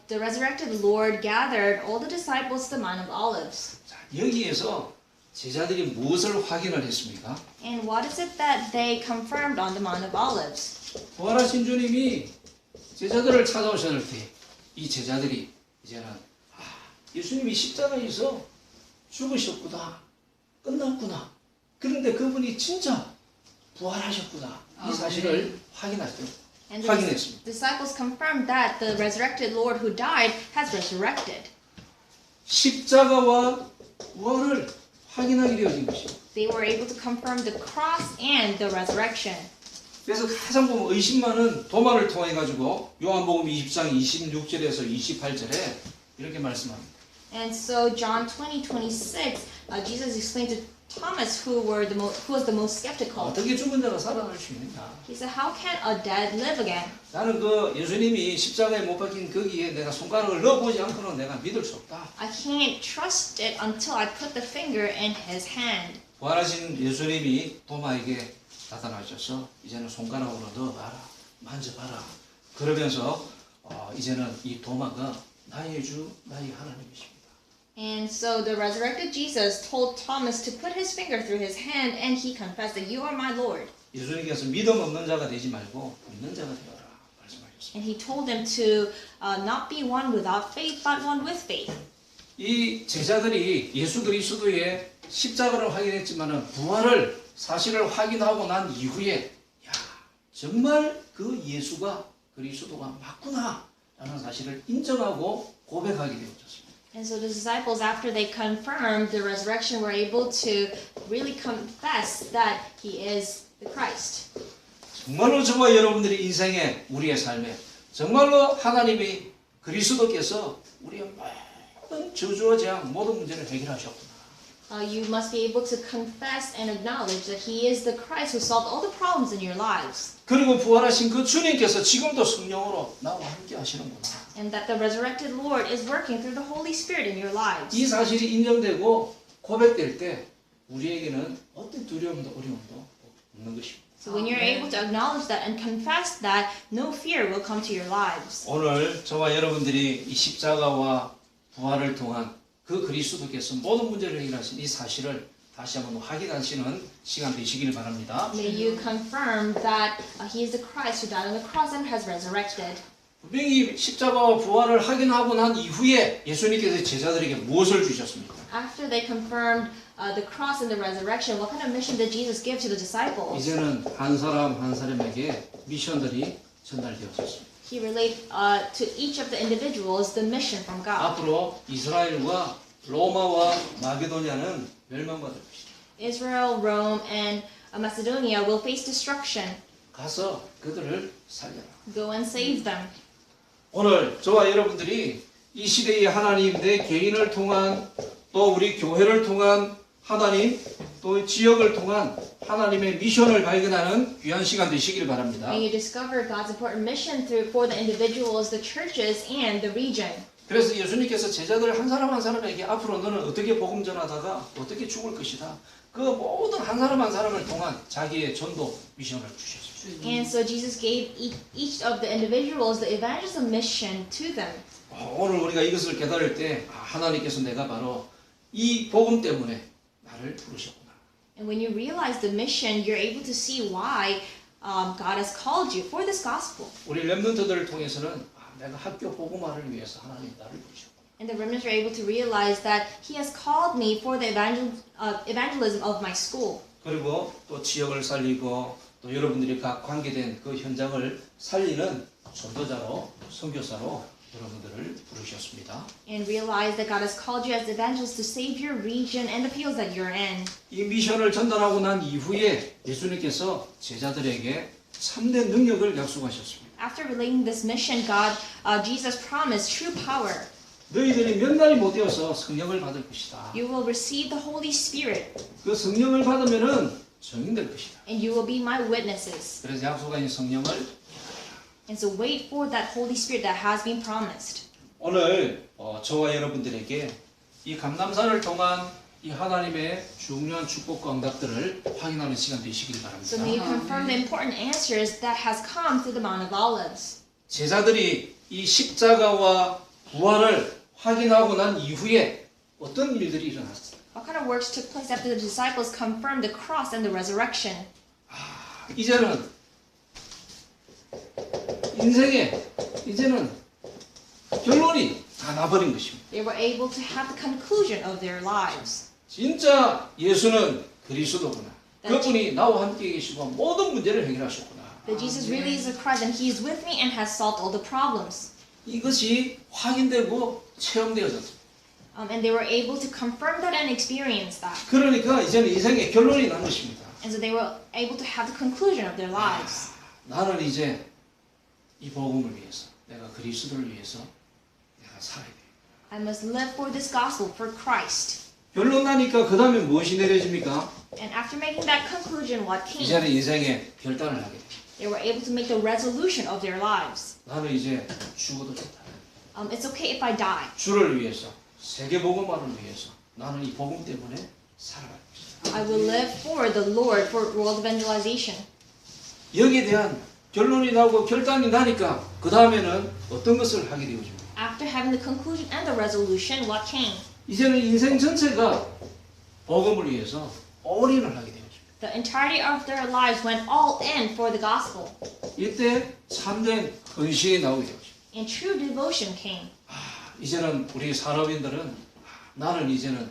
the resurrected Lord gathered all the disciples to the Mount of Olives. 자, 여기에서 제자들이 무엇을 확인을 했습니까? And what is it that they confirmed on the Mount of Olives? 부활하신 주님이 제자들을 찾아오셨을 때 이 제자들이 이제는 예수님이 십자가에서 죽으셨구나, 끝났구나. 그런데 그분이 진짜 부활하셨구나. 이 사실을 확인했습니다. And the 확인했습니다. disciples confirmed that the resurrected Lord who died has resurrected. 십자가와 부활을 확인하게 되어진 것입니다. They were able to confirm the cross and the resurrection. 그래서 가장 보면 의심 많은 도마를 통해 가지고 요한복음 20장 26절에서 28절에 이렇게 말씀합니다. And so John 20:26, Jesus explained to Thomas, who was the most skeptical. 어떻게 죽은 자가 살아날 수 있느냐? He said, "How can a dead live again?" 나는 그 예수님이 십자가에 못 박힌 거기에 내가 손가락을 넣어보지 않고는 내가 믿을 수 없다. I can't trust it until I put the finger in his hand. 부활하신 예수님이 도마에게 나타나셔서 이제는 손가락으로 넣어봐라, 만져봐라. 그러면서 이제는 이 도마가 나의 주, 나의 하나님이십니다. And so the resurrected Jesus told Thomas to put his finger through his hand, and he confessed that you are my Lord. 예수님께서 믿음 없는 자가 되지 말고 믿는 자가 되어라 말씀하셨습니다. And he told him to not be one without faith, but one with faith. 이 제자들이 예수 그리스도의 십자가를 확인했지만은 부활을 사실을 확인하고 난 이후에 야 정말 그 예수가 그리스도가 맞구나 라는 사실을 인정하고 고백하게 되어졌습니다. And so the disciples, after they confirmed the resurrection, were able to really confess that he is the Christ. 정말로 저와 여러분들의 인생에 우리의 삶에 정말로 하나님이 그리스도께서 우리의 모든 저주와 재앙 모든 문제를 해결하셨구나. You must be able to confess and acknowledge that he is the Christ who solved all the problems in your lives. 그리고 부활하신 그 주님께서 지금도 성령으로 나와 함께 하시는구나. And that the resurrected Lord is working through the Holy Spirit in your lives. 이 사실이 인정되고 고백될 때 우리에게는 어떤 두려움도 어려움도 없는 것입니다. So when you're able to acknowledge that and confess that, no fear will come to your lives. 오늘 저와 여러분들이 이 십자가와 부활을 통한 그 그리스도께서 모든 문제를 해결하신 이 사실을 다시 한번 확인하시는 시간 되시기를 바랍니다. May you confirm that he is the Christ who died on the cross and has resurrected. 분명히 십자가와 부활을 확인하고 난 이후에 예수님께서 제자들에게 무엇을 주셨습니까? After they confirmed the cross and the resurrection, what kind of mission did Jesus give to the disciples? 이제는 한 사람 한 사람에게 미션들이 전달되어졌습니다. He relayed to each of the individuals the mission from God. 앞으로 이스라엘과 로마와 마게도냐는 멸망받을 것이다. Israel, Rome, and Macedonia will face destruction. 가서 그들을 살려라. Go and save them. 오늘 저와 여러분들이 이 시대의 하나님 내 개인을 통한 또 우리 교회를 통한 하나님 또 지역을 통한 하나님의 미션을 발견하는 귀한 시간 되시길 바랍니다. May you discover God's important mission for the individuals, the churches, and the region. 그래서 예수님께서 제자들 한 사람 한 사람에게 앞으로 너는 어떻게 복음 전하다가 어떻게 죽을 것이다. 그 모든 한 사람 한 사람을 통한 자기의 전도 미션을 주셨습니다. And so Jesus gave each of the individuals the evangelism mission to them. 오늘 우리가 이것을 깨달을 때 하나님께서 내가 바로 이 복음 때문에 나를 부르셨구나. And when you realize the mission, you're able to see why God has called you for this gospel. 우리 렘넌트들을 통해서는 내가 학교 복음화를 위해서 하나님 나를 부르셨구나. And the remnants are able to realize that He has called me for the evangelism of my school. 그리고 또 지역을 살리고 또 여러분들이 각 관계된 그 현장을 살리는 전도자로 선교사로 여러분들을 부르셨습니다. And realize that God has called you as evangelists to save your region and the fields that you're in. 이 미션을 전달하고 난 이후에 예수님께서 제자들에게 참된 능력을 약속하셨습니다. After relating this mission, Jesus promised true power. 너희들이 몇 날이 못 되어서 성령을 받을 것이다. You will receive the Holy Spirit, 그 성령을 받으면은 증인될 것이다. and you will be my witnesses. 그래서 약속한 이 성령을 And so wait for that Holy Spirit that has been promised. 오늘 저와 여러분들에게 이 감람산을 통한 이 하나님의 중요한 축복과 응답들을 확인하는 시간 되시길 So may 바랍니다. you confirm the important answers that has come through the Mount of Olives. 제자들이 이 십자가와 부활을 확인하고 난 이후에 어떤 일들이 일어났어요? What kind of works took place after the disciples confirmed the cross and the resurrection? 이제는 이제는 결론이 다 나버린 것입니다. They were able to have the conclusion of their lives. 진짜 예수는 그리스도구나. 그분이 나와 함께 계시고 모든 문제를 해결하셨구나. That Jesus really is the Christ and He is with me and has solved all the problems. 이것이 확인되고 체험되어졌습니다. And they were able to confirm that and experience that. 그러니까 이제는 인생의 결론이 난 것입니다. And so they were able to have the conclusion of their lives. 나는 이제 이 복음을 위해서, 내가 그리스도를 위해서 내가 살아야 돼. I must live for this gospel, for Christ. 결론 나니까 그 다음에 무엇이 내려집니까? And after making that conclusion, what came? 이제는 인생의 결단을 하게 돼. They were able to make the resolution of their lives. 나는 이제 죽어도 좋다. It's okay if I die. 주를 위해서, 세계 복음화를 위해서 나는 이 복음 때문에 살아갈 것이다. I will live for the Lord, for world evangelization. 여기에 대한 결론이 나고 결단이 나니까 그 다음에는 어떤 것을 하게 되어집니까? After having the conclusion and the resolution, what came? 이제는 인생 전체가 복음을 위해서 올인을 하게 되어집니다. The entirety of their lives went all in for the gospel. 이때 참된 헌신이 나오게 되어집니다. And true devotion came. 이제는 우리 산업인들은 나는 이제는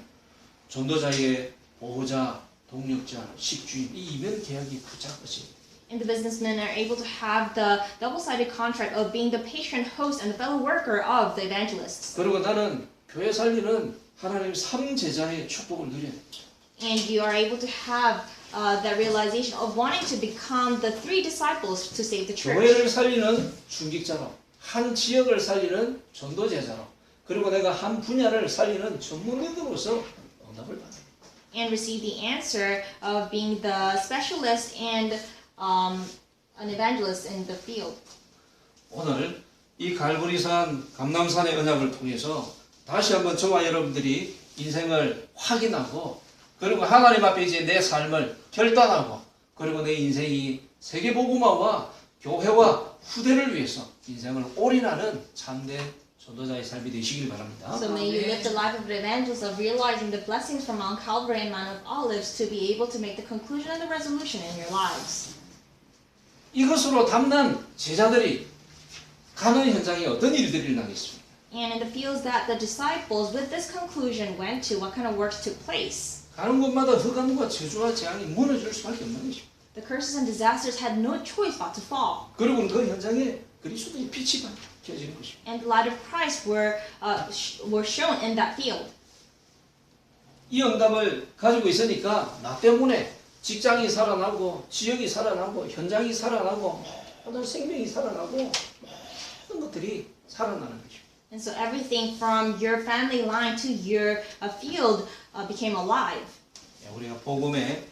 전도자의 보호자, 동력자, 식주인 이 이면 계약이 붙잡아집니다. And the businessmen are able to have the double-sided contract of being the patron, host, and the fellow worker of the evangelists. 그리고 나는 교회 살리는 하나님 삼제자의 축복을 누려야 돼. And you are able to have that realization of wanting to become the 3 disciples to save the church. 교회를 살리는 중직자로, 한 지역을 살리는 전도제자로, 그리고 내가 한 분야를 살리는 전문인으로서 응답을 받아. And receive the answer of being the specialist and an evangelist in the field. 오늘 이 갈보리산 감람산의 언약을 통해서 다시 한번 저와 여러분들이 인생을 확인하고 그리고 하나님 앞에 이제 내 삶을 결단하고 그리고 내 인생이 세계복음화와 교회와 후대를 위해서 인생을 올인하는 참된 전도자의 삶이 되시길 바랍니다. So may you live the life of an evangelist of realizing the blessings from Mount Calvary and Mount of Olives to be able to make the conclusion and the resolution in your lives. 이것으로 담난 제자들이 가는 현장에 어떤 일들이 일어나겠습니까? And in the fields that the disciples with this conclusion went to, what kind of works took place? 가는 곳마다 흑암과 저주와 재앙이 무너질 수밖에 없는 것입니다. The curses and disasters had no choice but to fall. 그리고 그 현장에 그리스도의 빛이 밝혀지는 것입니다. And the light of Christ were shown in that field. 이 응답을 가지고 있으니까 나 때문에 직장이 살아나고 지역이 살아나고 현장이 살아나고 모든 생명이 살아나고 모든 것들이 살아나는 것입니다. And so everything from your family line to your field became alive. 우리가 복음의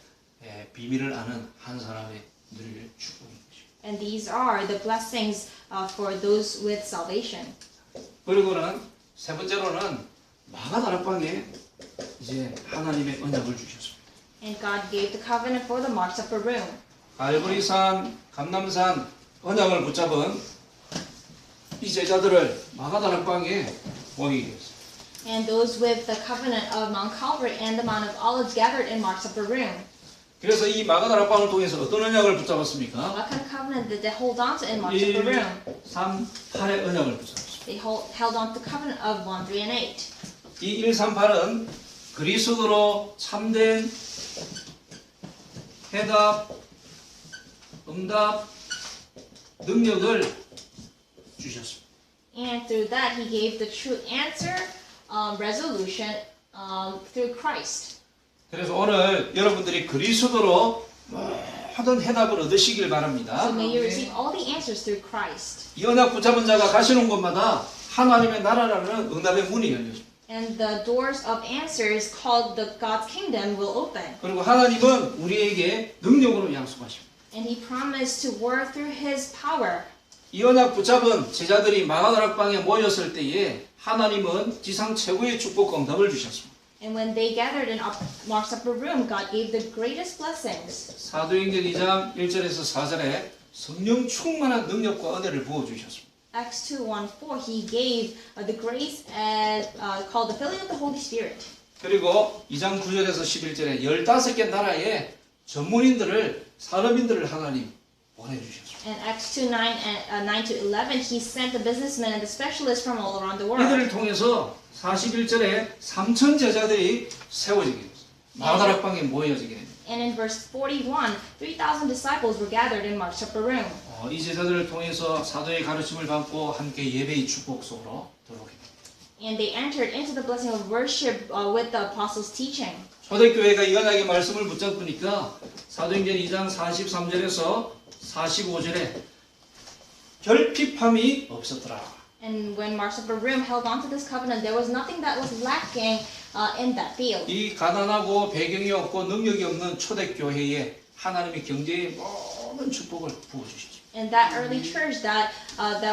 비밀을 아는 한 사람의 누릴 축복인 것입니다. And these are the blessings for those with salvation. 그리고는 세 번째로는 마가다락방에 이제 하나님의 언약을 주셨습니다. And God gave the covenant for the marks of Peru. 갈보리산, 감람산 언약을 붙잡은 이 제자들을 마가다락방에 모이게 되었습니다. And those with the covenant of Mount Calvary and the Mount of Olives gathered in marks of Peru. 그래서 이 마가다락방을 통해서 어떤 언약을 붙잡았습니까? What kind of covenant did they hold on to in marks of Peru? 1, 3, 8의 언약을 붙잡았습니다. They held on to the covenant of 1, 3, and 8. 이 1, 3, 8은 그리스도로 참된 해답, 응답, 능력을 주셨습니다. And through that, he gave the true answer, resolution through Christ. 그래서 오늘 여러분들이 그리스도로 모든 해답을 얻으시길 바랍니다. So may you receive all the answers through Christ. 이 언약 붙잡은 자가 가시는 곳마다 하나님의 나라라는 응답의 문이 열려집니다. And the doors of answers called the God's kingdom will open. 그리고 하나님은 우리에게 능력으로 약속하십니다. And he promised to work through his power. 이 언약 붙잡은 제자들이 마가다락방에 모였을 때에 하나님은 지상 최고의 축복 응답을 주셨습니다. And when they gathered in Mark's upper room, God gave the greatest blessings. 사도행전 2장 1절에서 4절에 성령 충만한 능력과 은혜를 부어주셨습니다. Acts 2:1-4, he gave the grace called the filling of the Holy Spirit. 그리고 2장 9절에서 11절에 15개 나라의 전문인들을 산업인들을 하나님 보내주셨습니다. And Acts 2:9-11, he sent the businessmen and the specialists from all around the 이들을 world. 통해서 41절에 3천 제자들이 세워지게 됐습니다. 마가다락방에 모여지게 됩니다. And in verse 41, 3,000 disciples were gathered in Mark's upper room. 이 제자들을 통해서 사도의 가르침을 받고 함께 예배의 축복 속으로 들어오게 됩니다. And they entered into the blessing of worship with the apostles' teaching. 초대교회가 이 언약의 말씀을 붙잡으니까 사도행전 2장 43절에서 45절에 결핍함이 없었더라. And when Mark's upper room held on to this covenant, there was nothing that was lacking in that field. 이 가난하고 배경이 없고 능력이 없는 초대교회에 하나님의 경제의 모든 축복을 부어주시죠. In that early church, that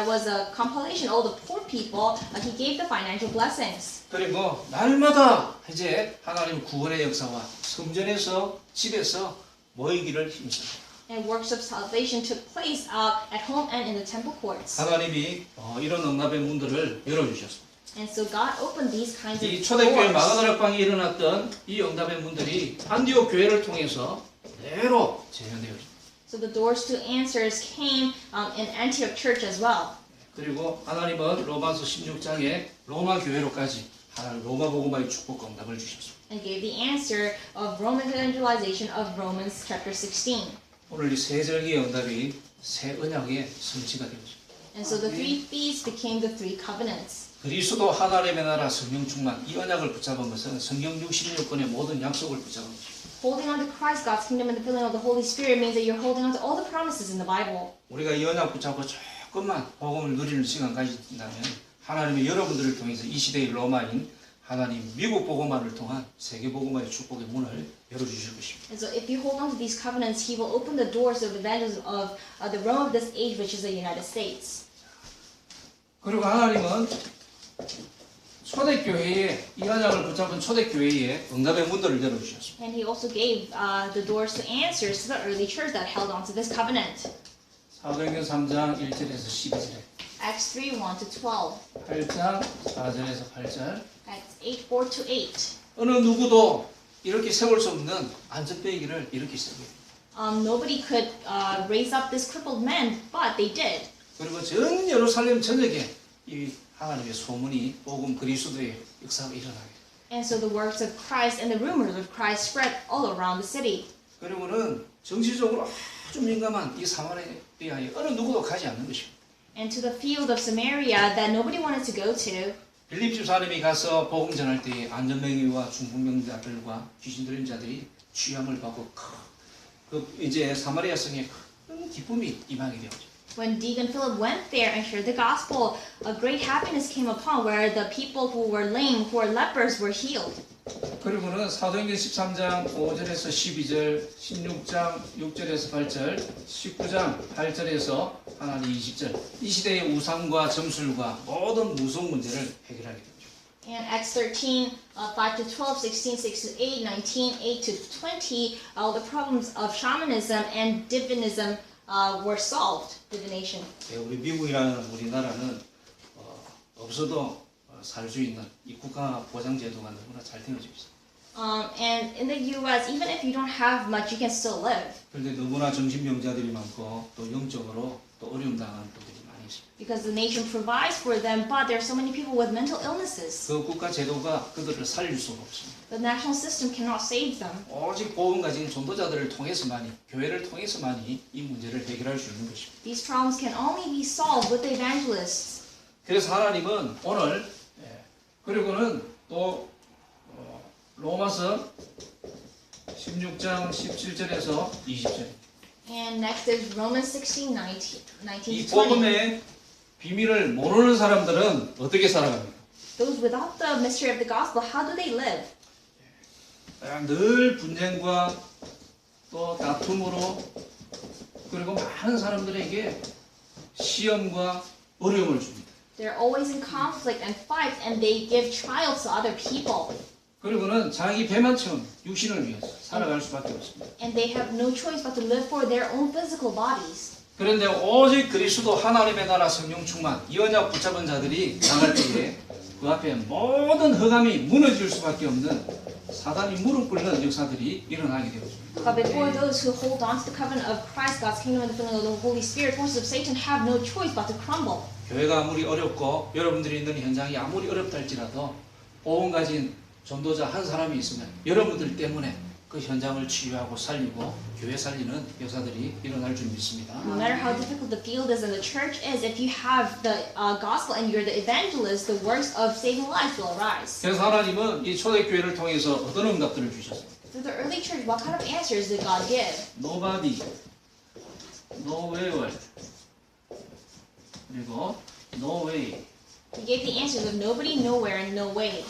was a compilation. All the poor people, he gave the financial blessings. 그리고 날마다 이제 하나님 구원의 역사와 성전에서 집에서 모이기를 힘씁니다. And works of salvation took place at home and in the temple courts. 하나님이 이런 응답의 문들을 열어주셨습니다. And so God opened these kinds of 이 초대교회 doors. 마가다락방에 일어났던 이 응답의 문들이 안디옥 교회를 통해서 그대로 재현되어집니다. So the doors to answers came in Antioch church as well. 그리고 하나님은 로마서 16장에 로마 교회로까지 하나님 로마 복음화의 축복 응답을 주셨습니다. And gave the answer of Roman evangelization of Romans chapter 16. 오늘 이 세 절기의 응답이 새 언약의 성취가 되었습니다. And so the three feasts became the three covenants. 그리스도 하나님의 나라 성령 충만 이 언약을 붙잡은 것은 성경 66권의 모든 약속을 붙잡은 것입니다. Holding on to Christ, God's kingdom, and the filling of the Holy Spirit means that you're holding on to all the promises in the Bible. 우리가 이 언약 붙잡고 조금만 복음을 누리는 시간 가진다면 하나님이 여러분들을 통해서 이 시대의 로마인 하나님 미국 복음화를 통한 세계 복음화의 축복의 문을 열어주실 것입니다. And so if you hold on to these covenants, He will open the doors of evangelism of the Rome of this age, which is the United States. 그리고 하나님은 초대교회에 이 언약을 붙잡은 초대교회에 응답의 문들을 열어주셨습니다. And He also gave the doors to answers to the early church that held on to this covenant. 사도행전 3장 1절에서 12절에 Acts 3:1-12, 8장 4절에서 8절 Acts 8:4-8. 어느 누구도 이렇게 세울 수 없는 안전배기를 이렇게 세우게 됩니다. Nobody could raise up this crippled man, but they did. 그리고 전 예루살렘 전역에 이 하나님의 소문이 복음 그리스도의 역사가 일어나게 됩니다. And so the works of Christ and the rumors of Christ spread all around the city. 그리고는 정치적으로 아주 민감한 이 사마리아에 어느 누구도 가지 않는 것입니다. And to the field of Samaria that nobody wanted to go to. 빌립 집사님이 가서 복음 전할 때에 안전병이와 중풍병자들과 귀신 들린 자들이 취함을 받고 이제 사마리아 성에 큰 기쁨이 임하게 되었죠. When Deacon Philip went there and shared the gospel, a great happiness came upon where the people who were lame, who were lepers, were healed. 그리고는 사도행전 13장 5절에서 12절, 16장 6절에서 8절, 19장 8절에서 하나님 20절 이 시대의 우상과 점술과 모든 무속 문제를 해결하게 되죠. And Acts 13, 5-12, 16, 6-8, 19, 8-20, all the problems of shamanism and divinism were solved. Divination. 우리 미국이라는 우리나라는 없어도 살 수 있는 이 국가 보장 제도가 너무나 잘 되어져 있어요. And in the U.S., even if you don't have much, you can still live. 그런데 너무나 정신병자들이 많고 또 영적으로 또 어려움 당하는 분들이 많이 있습니다. Because the nation provides for them, but there are so many people with mental illnesses. 그 국가 제도가 그들을 살릴 수가 없습니다. The national system cannot save them. 오직 복음 가진 전도자들을 통해서만이 교회를 통해서만이 이 문제를 해결할 수 있는 것입니다. These problems can only be solved with the evangelists. 그래서 하나님은 오늘 그리고는 또 로마서 16장 17절에서 20절 And next is Romans 16, 19 이 to 20. 복음의 비밀을 모르는 사람들은 어떻게 살아갑니까? Those without the mystery of the gospel, how do they live? 늘 분쟁과 또 다툼으로 그리고 많은 사람들에게 시험과 어려움을 줍니다. They're always in conflict and fight, and they give trials to other people. 그리고는 자기 배만 채운 육신을 위해서 살아갈 수밖에 없습니다. And they have no choice but to live for their own physical bodies. 그런데 오직 그리스도 하나님의 나라 성령 충만 이 언약 붙잡은 자들이 나갈 때에 그 앞에 모든 허감이 무너질 수밖에 없는 사단이 무릎 꿇는 역사들이 일어나게 되었습니다. But before those who hold on to the covenant of Christ, God's kingdom, and the filling of the Holy Spirit, forces of Satan have no choice but to crumble. 교회가 아무리 어렵고 여러분들이 있는 현장이 아무리 어렵다 할지라도 복음 가진 전도자 한 사람이 있으면 여러분들 때문에 그 현장을 치유하고 살리고 교회 살리는 역사들이 일어날 줄 믿습니다. No matter how difficult the field is and the church is, if you have the gospel and you're the evangelist, the works of saving lives will arise. 그래서 하나님은 이 초대교회를 통해서 어떤 응답들을 주셨습니까? Through the early church, what kind of answers did God give? Nobody, nowhere, 그리고 no way. He gave the answers of nobody, nowhere, and no way.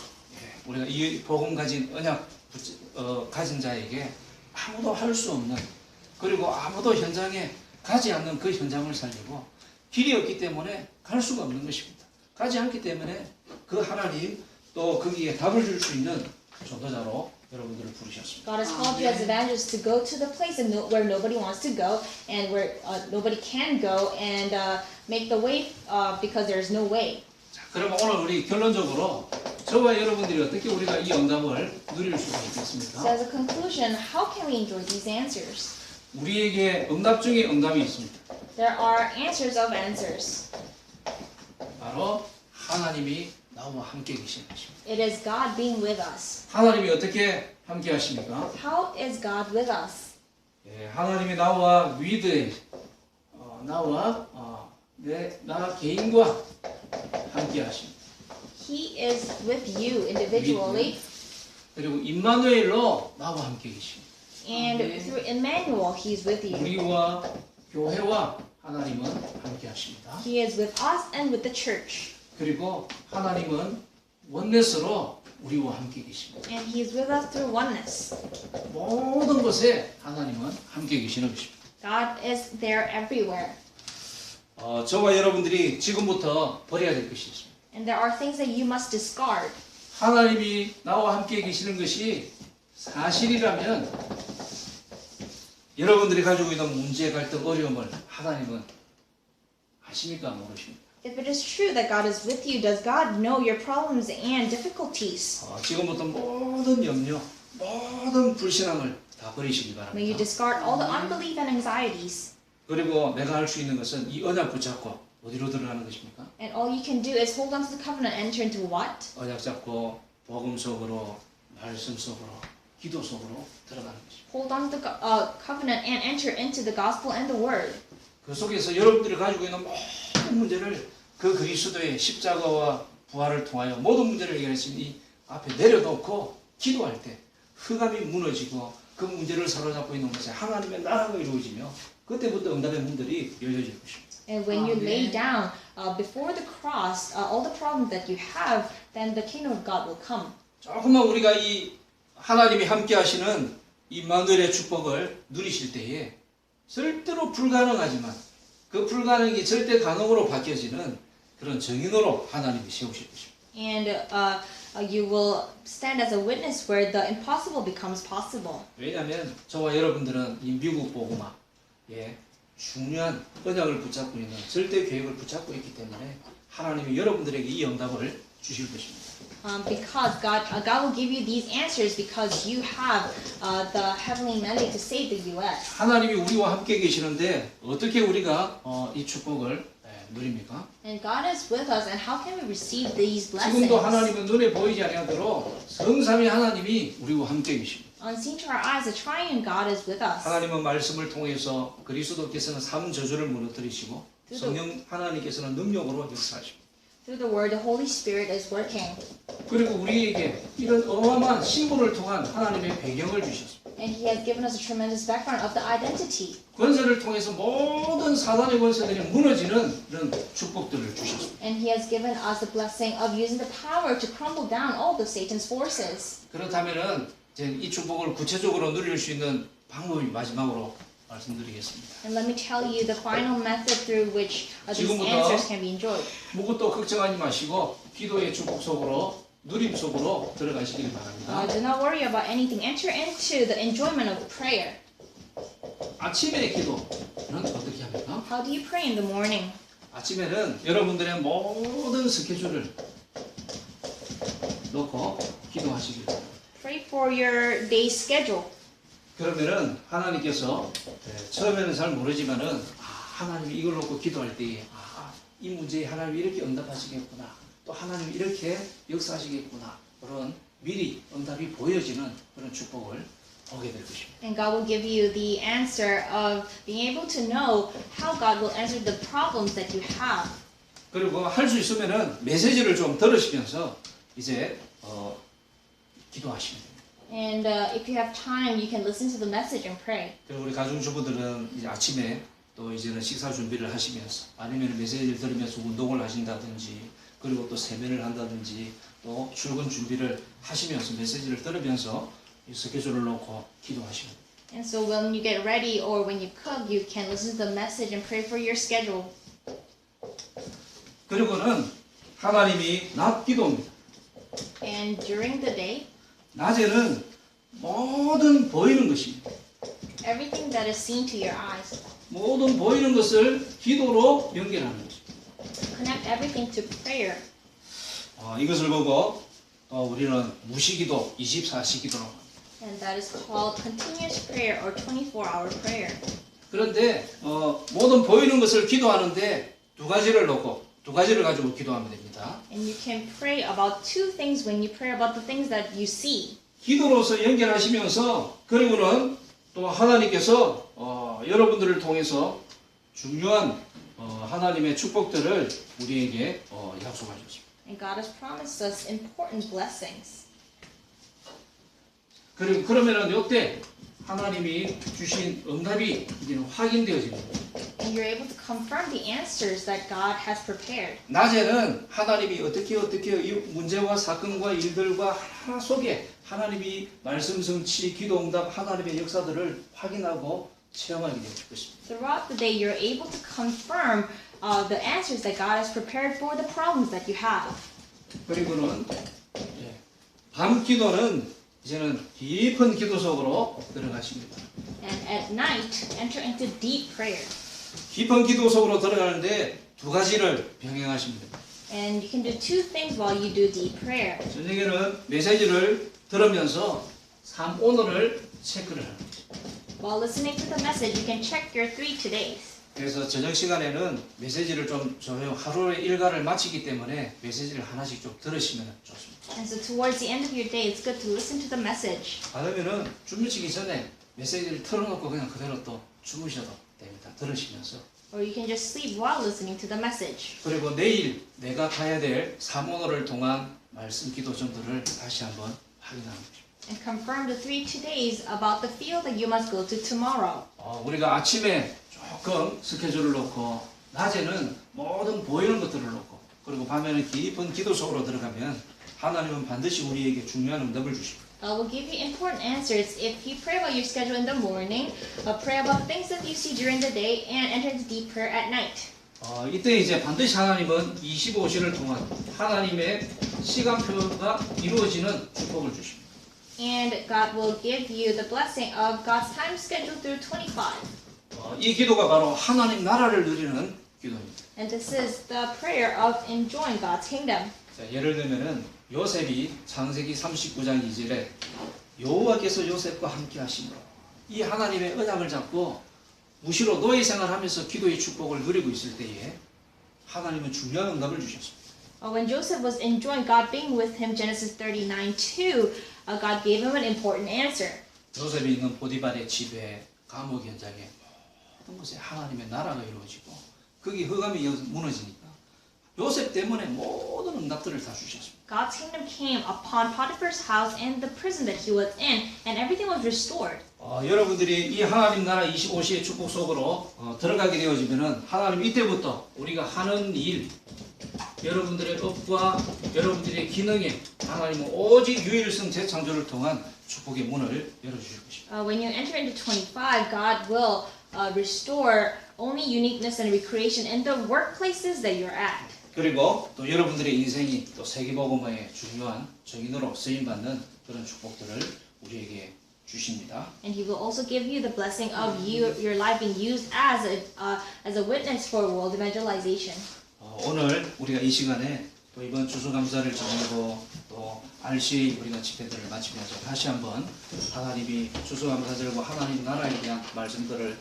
우리가 이 복음 가진 언약 가진 자에게 아무도 할 수 없는 그리고 아무도 현장에 가지 않는 그 현장을 살리고 길이 없기 때문에 갈 수가 없는 것입니다. 가지 않기 때문에 그 하나님 또 거기에 답을 줄 수 있는 전도자로 여러분들을 부르셨습니다. God has called you as evangelists to go to the place where nobody wants to go and where nobody can go and make the way because there is no way. 자, 그러면 오늘 우리 결론적으로 저와 여러분들이 어떻게 우리가 이 응답을 누릴 수가 So 있겠습니까? as a conclusion, how can we enjoy these answers? 우리에게 응답 중에 응답이 있습니다. There are answers of answers. 바로 하나님이 나와 함께 계시는 것입니다. It is God being with us. 하나님이 어떻게 함께 하십니까? How is God with us? 예, 하나님이 나와 위드에 나 개인과 함께 하십니다. He is with you individually, 그리고 임마누엘로 나와 함께 계십니다. and through Emmanuel, He's with you. 우리와 교회와 하나님은 함께 하십니다. He is with us and with the church, 그리고 하나님은 원내스로 우리와 함께 계십니다. and He is with us through oneness. 모든 것에 하나님은 함께 계시는 것입니다. God is there everywhere, 저와 여러분들이 지금부터 버려야 될 것이 있습니다. and there are things that you must discard. 하나님이 나와 함께 계시는 것이 사실이라면 여러분들이 가지고 있는 문제, 갈등, 어려움을 하나님은 아십니까? 모르십니까? If it is true that God is with you, does God know your problems and difficulties? 지금부터 모든 염려, 모든 불신앙을 다 버리시기 May you 바랍니다. discard all the unbelief and anxieties. 그리고 내가 할 수 있는 것은 이 언약 붙잡고 어디로 들어가는 것입니까? And all you can do is hold on to the covenant and enter into what? 언약 잡고 복음 속으로, 말씀 속으로, 기도 속으로 들어가는 것입니다. Hold on to the covenant and enter into the gospel and the word. 그 속에서 여러분들이 가지고 있는 모든 문제를 그 그리스도의 십자가와 부활을 통하여 모든 문제를 해결했으니 이 앞에 내려놓고 기도할 때 흑암이 무너지고 그 문제를 사로잡고 있는 것에 하나님의 나라가 이루어지며 그때부터 응답의 문들이 열려질 것입니다. And when you lay down before the cross all the problems that you have, then the kingdom of God will come. 조금만 우리가 이 하나님이 함께 하시는 임마누엘의 축복을 누리실 때에 절대로 불가능하지만 그 불가능이 절대 가능으로 바뀌어지는 그런 정인으로 하나님이 세우실 것입니다. And you will stand as a witness where the impossible becomes possible. 왜냐하면 저와 여러분들은 이 미국 복음화 중요한 언약을 붙잡고 있는 절대 계획을 붙잡고 있기 때문에 하나님이 여러분들에게 이 응답을 주실 것입니다. Because God will give you these answers because you have the heavenly mandate to save the U.S. 하나님이 우리와 함께 계시는데 어떻게 우리가 이 축복을 누립니까? And God is with us, and how can we receive these blessings? 지금도 하나님은 눈에 보이지 아니하도록 성삼위 하나님이 우리와 함께 계십니다. Unseen to our eyes, the triune God is with us. 하나님은 말씀을 통해서 그리스도께서는 삼 저주를 무너뜨리시고 성령 하나님께서는 능력으로 역사하십니다. Through the word, the Holy Spirit is working. 그리고 우리에게 이런 어마어마한 신분을 통한 하나님의 배경을 주셨습니다. And He has given us a tremendous background of the identity. 권세를 통해서 모든 사단의 권세들이 무너지는 이런 축복들을 주셨습니다. And He has given us the blessing of using the power to crumble down all of Satan's forces. 그렇다면은 이제 이 축복을 구체적으로 누릴 수 있는 방법이 마지막으로 말씀드리겠습니다. And let me tell you the final method through which these 지금부터 answers can be enjoyed. 무엇도 걱정하지 마시고 기도의 축복 속으로 누림 속으로 들어가시길 바랍니다. Do not worry about anything. Enter into the enjoyment of prayer. 아침의 기도는 어떻게 합니까? How do you pray in the morning? 아침에는 여러분들의 모든 스케줄을 놓고 기도하시길 바랍니다. Pray for your day's schedule. 그러면은 하나님께서 처음에는 잘 모르지만은 하나님이 이걸 놓고 기도할 때에 이 문제에 하나님이 이렇게 응답하시겠구나, 또 하나님이 이렇게 역사하시겠구나, 그런 미리 응답이 보여지는 그런 축복을 보게 될 것입니다. And God will give you the answer of being able to know how God will answer the problems that you have. 그리고 할 수 있으면은 메시지를 좀 들으시면서 이제 기도하시면 됩니다. And if you have time, you can listen to the message and pray. 그리고 우리 가정주부들은 이제 아침에 또 이제는 식사 준비를 하시면서 아니면 메시지를 들으면서 운동을 하신다든지 그리고 또 세면을 한다든지 또 출근 준비를 하시면서 메시지를 들으면서 이 스케줄을 놓고 기도하시면 됩니다. And so when you get ready or when you cook, you can listen to the message and pray for your schedule. 그리고는 하나님이 낮 기도입니다. And during the day, 낮에는 모든 보이는 것입니다. everything that is seen to your eyes, 모든 보이는 것을 기도로 연결하는 것입니다. connect everything to prayer. 이것을 보고 우리는 무시기도, 24시 기도라고 합니다. And that is called continuous prayer or 24-hour prayer. 그런데 모든 보이는 것을 기도하는데 두 가지를 가지고 기도하면 됩니다. And you can pray about two things when you pray about the things that you see. 기도로서 연결하시면서 그리고는 또 하나님께서 여러분들을 통해서 중요한 하나님의 축복들을 우리에게 약속하셨습니다. And God has promised us important blessings. 그리고 그러면은 이때 하나님이 주신 응답이 이제는 확인되어집니다. And you're able to confirm the answers that God has prepared. 낮에는 하나님이 어떻게 이 문제와 사건과 일들과 하나 속에 하나님이 말씀 성취, 기도 응답, 하나님의 역사들을 확인하고 체험하게 될 것입니다. Throughout the day, you're able to confirm the answers that God has prepared for the problems that you have. 그리고는 밤 기도는 이제는 깊은 기도 속으로 들어가십니다. And at night, enter into deep prayer. 깊은 기도 속으로 들어가는데 두 가지를 병행하십니다. And you can do two things while you do deep prayer. 저녁에는 메시지를 들으면서 삶 오늘을 체크를 하는 거죠. While listening to the message, you can check your 3 todays. 그래서 저녁 시간에는 메시지를 좀 하루의 일과를 마치기 때문에 메시지를 하나씩 좀 들으시면 좋습니다. And so towards the end of your day, it's good to listen to the message. 아니면은 주무시기 전에 메시지를 틀어놓고 그냥 그대로 또 주무셔도 됩니다. 들으시면서. Or you can just sleep while listening to the message. 그리고 내일 내가 가야 될 사모노를 통한 말씀 기도점들을 다시 한번 확인하는 것입니다. And confirm the 3 todays about the field that you must go to tomorrow. 우리가 아침에 조금 스케줄을 놓고 낮에는 모든 보이는 것들을 놓고 그리고 밤에는 깊은 기도 속으로 들어가면 하나님은 반드시 우리에게 중요한 응답을 주십니다. God will give you important answers if you pray about your schedule in the morning, pray about things that you see during the day, and enter into deep prayer at night. 이때 이제 반드시 하나님은 25시를 통한 하나님의 시간표가 이루어지는 축복을 주십니다. And God will give you the blessing of God's time schedule through 25. 이 기도가 바로 하나님 나라를 누리는 기도입니다. And this is the prayer of enjoying God's kingdom. 자, 예를 들면은 요셉이 창세기 39장 2절에 여호와께서 요셉과 함께 하심으로 이 하나님의 언약을 잡고 무시로 노예 생활하면서 기도의 축복을 누리고 있을 때에 하나님은 중요한 응답을 주셨습니다. When Joseph was enjoying God being with him, Genesis 39:2, God gave him an important answer. 요셉이 있는 보디발의 집에 감옥 현장에 모든 곳에 하나님의 나라가 이루어지고 거기 흑암이 무너지니까 요셉 때문에 모든 응답들을 다 주셨습니다. God's kingdom came upon Potiphar's house and the prison that he was in, and everything was restored. 여러분들이 이 하나님 나라 25시의 축복 속으로 들어가게 되어지면은 하나님 이때부터 우리가 하는 일, 여러분들의 업과 여러분들의 기능에 하나님은 오직 유일성 재창조를 통한 축복의 문을 열어주실 것입니다. When you enter into 25, God will restore only uniqueness and recreation in the workplaces that you're at. 그리고 또 여러분들의 인생이 또 세계복음화의 중요한 증인으로 쓰임받는 그런 축복들을 우리에게 주십니다. And He will also give you the blessing of your life being used as a witness for world evangelization. 오늘 우리가 이 시간에 또 이번 추수감사를 지내고 또 RCA 우리가 집회들을 마치면서 다시 한번 하나님이 추수감사절과 하나님 나라에 대한 말씀들을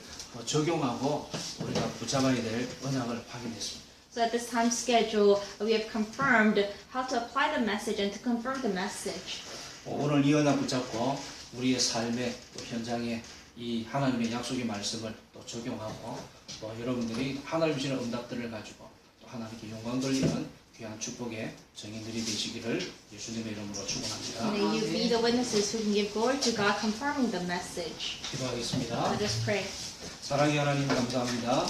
적용하고 우리가 붙잡아야 될 언약을 확인했습니다. So at this time schedule, we have confirmed how to apply the message and to confirm the message. 오늘 이 언약 붙잡고 우리의 삶의 또 현장에 이 하나님의 약속의 말씀을 또 적용하고 또 여러분들이 하나님 주시는 응답들을 가지고 또 하나님께 영광 돌리는 귀한 축복의 증인들이 되시기를 예수님의 이름으로 축원합니다. May you be the witnesses who can give glory to God, confirming the message. 기도하겠습니다. Let us pray. 사랑의 하나님 감사합니다.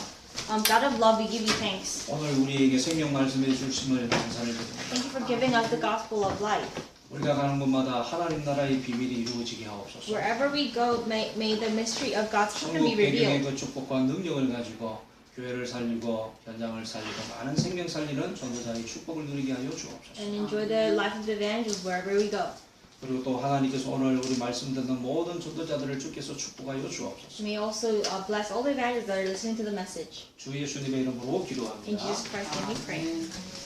God of love, we give you thanks. 오늘 우리에게 생명 말씀해 주심을 감사를 드립니다. Thank you for giving us the gospel of life. 우리가 가는 곳마다 하나님 나라의 비밀이 이루어지게 하옵소서. Wherever we go, may the mystery of God's kingdom be 천국 배경의 revealed. 그 축복과 능력을 가지고 교회를 살리고 현장을 살리고 많은 생명 살리는 전도자의 축복을 누리게 하여 주옵소서. And enjoy the life of the evangelist wherever we go. 그리고 또 하나님께서 오늘 우리 말씀 듣는 모든 전도자들을 주께서 축복하여 주옵소서. May also bless all the evangelists that are listening to the message. 주 예수님의 이름으로 In 기도합니다. Jesus Christ's name we pray.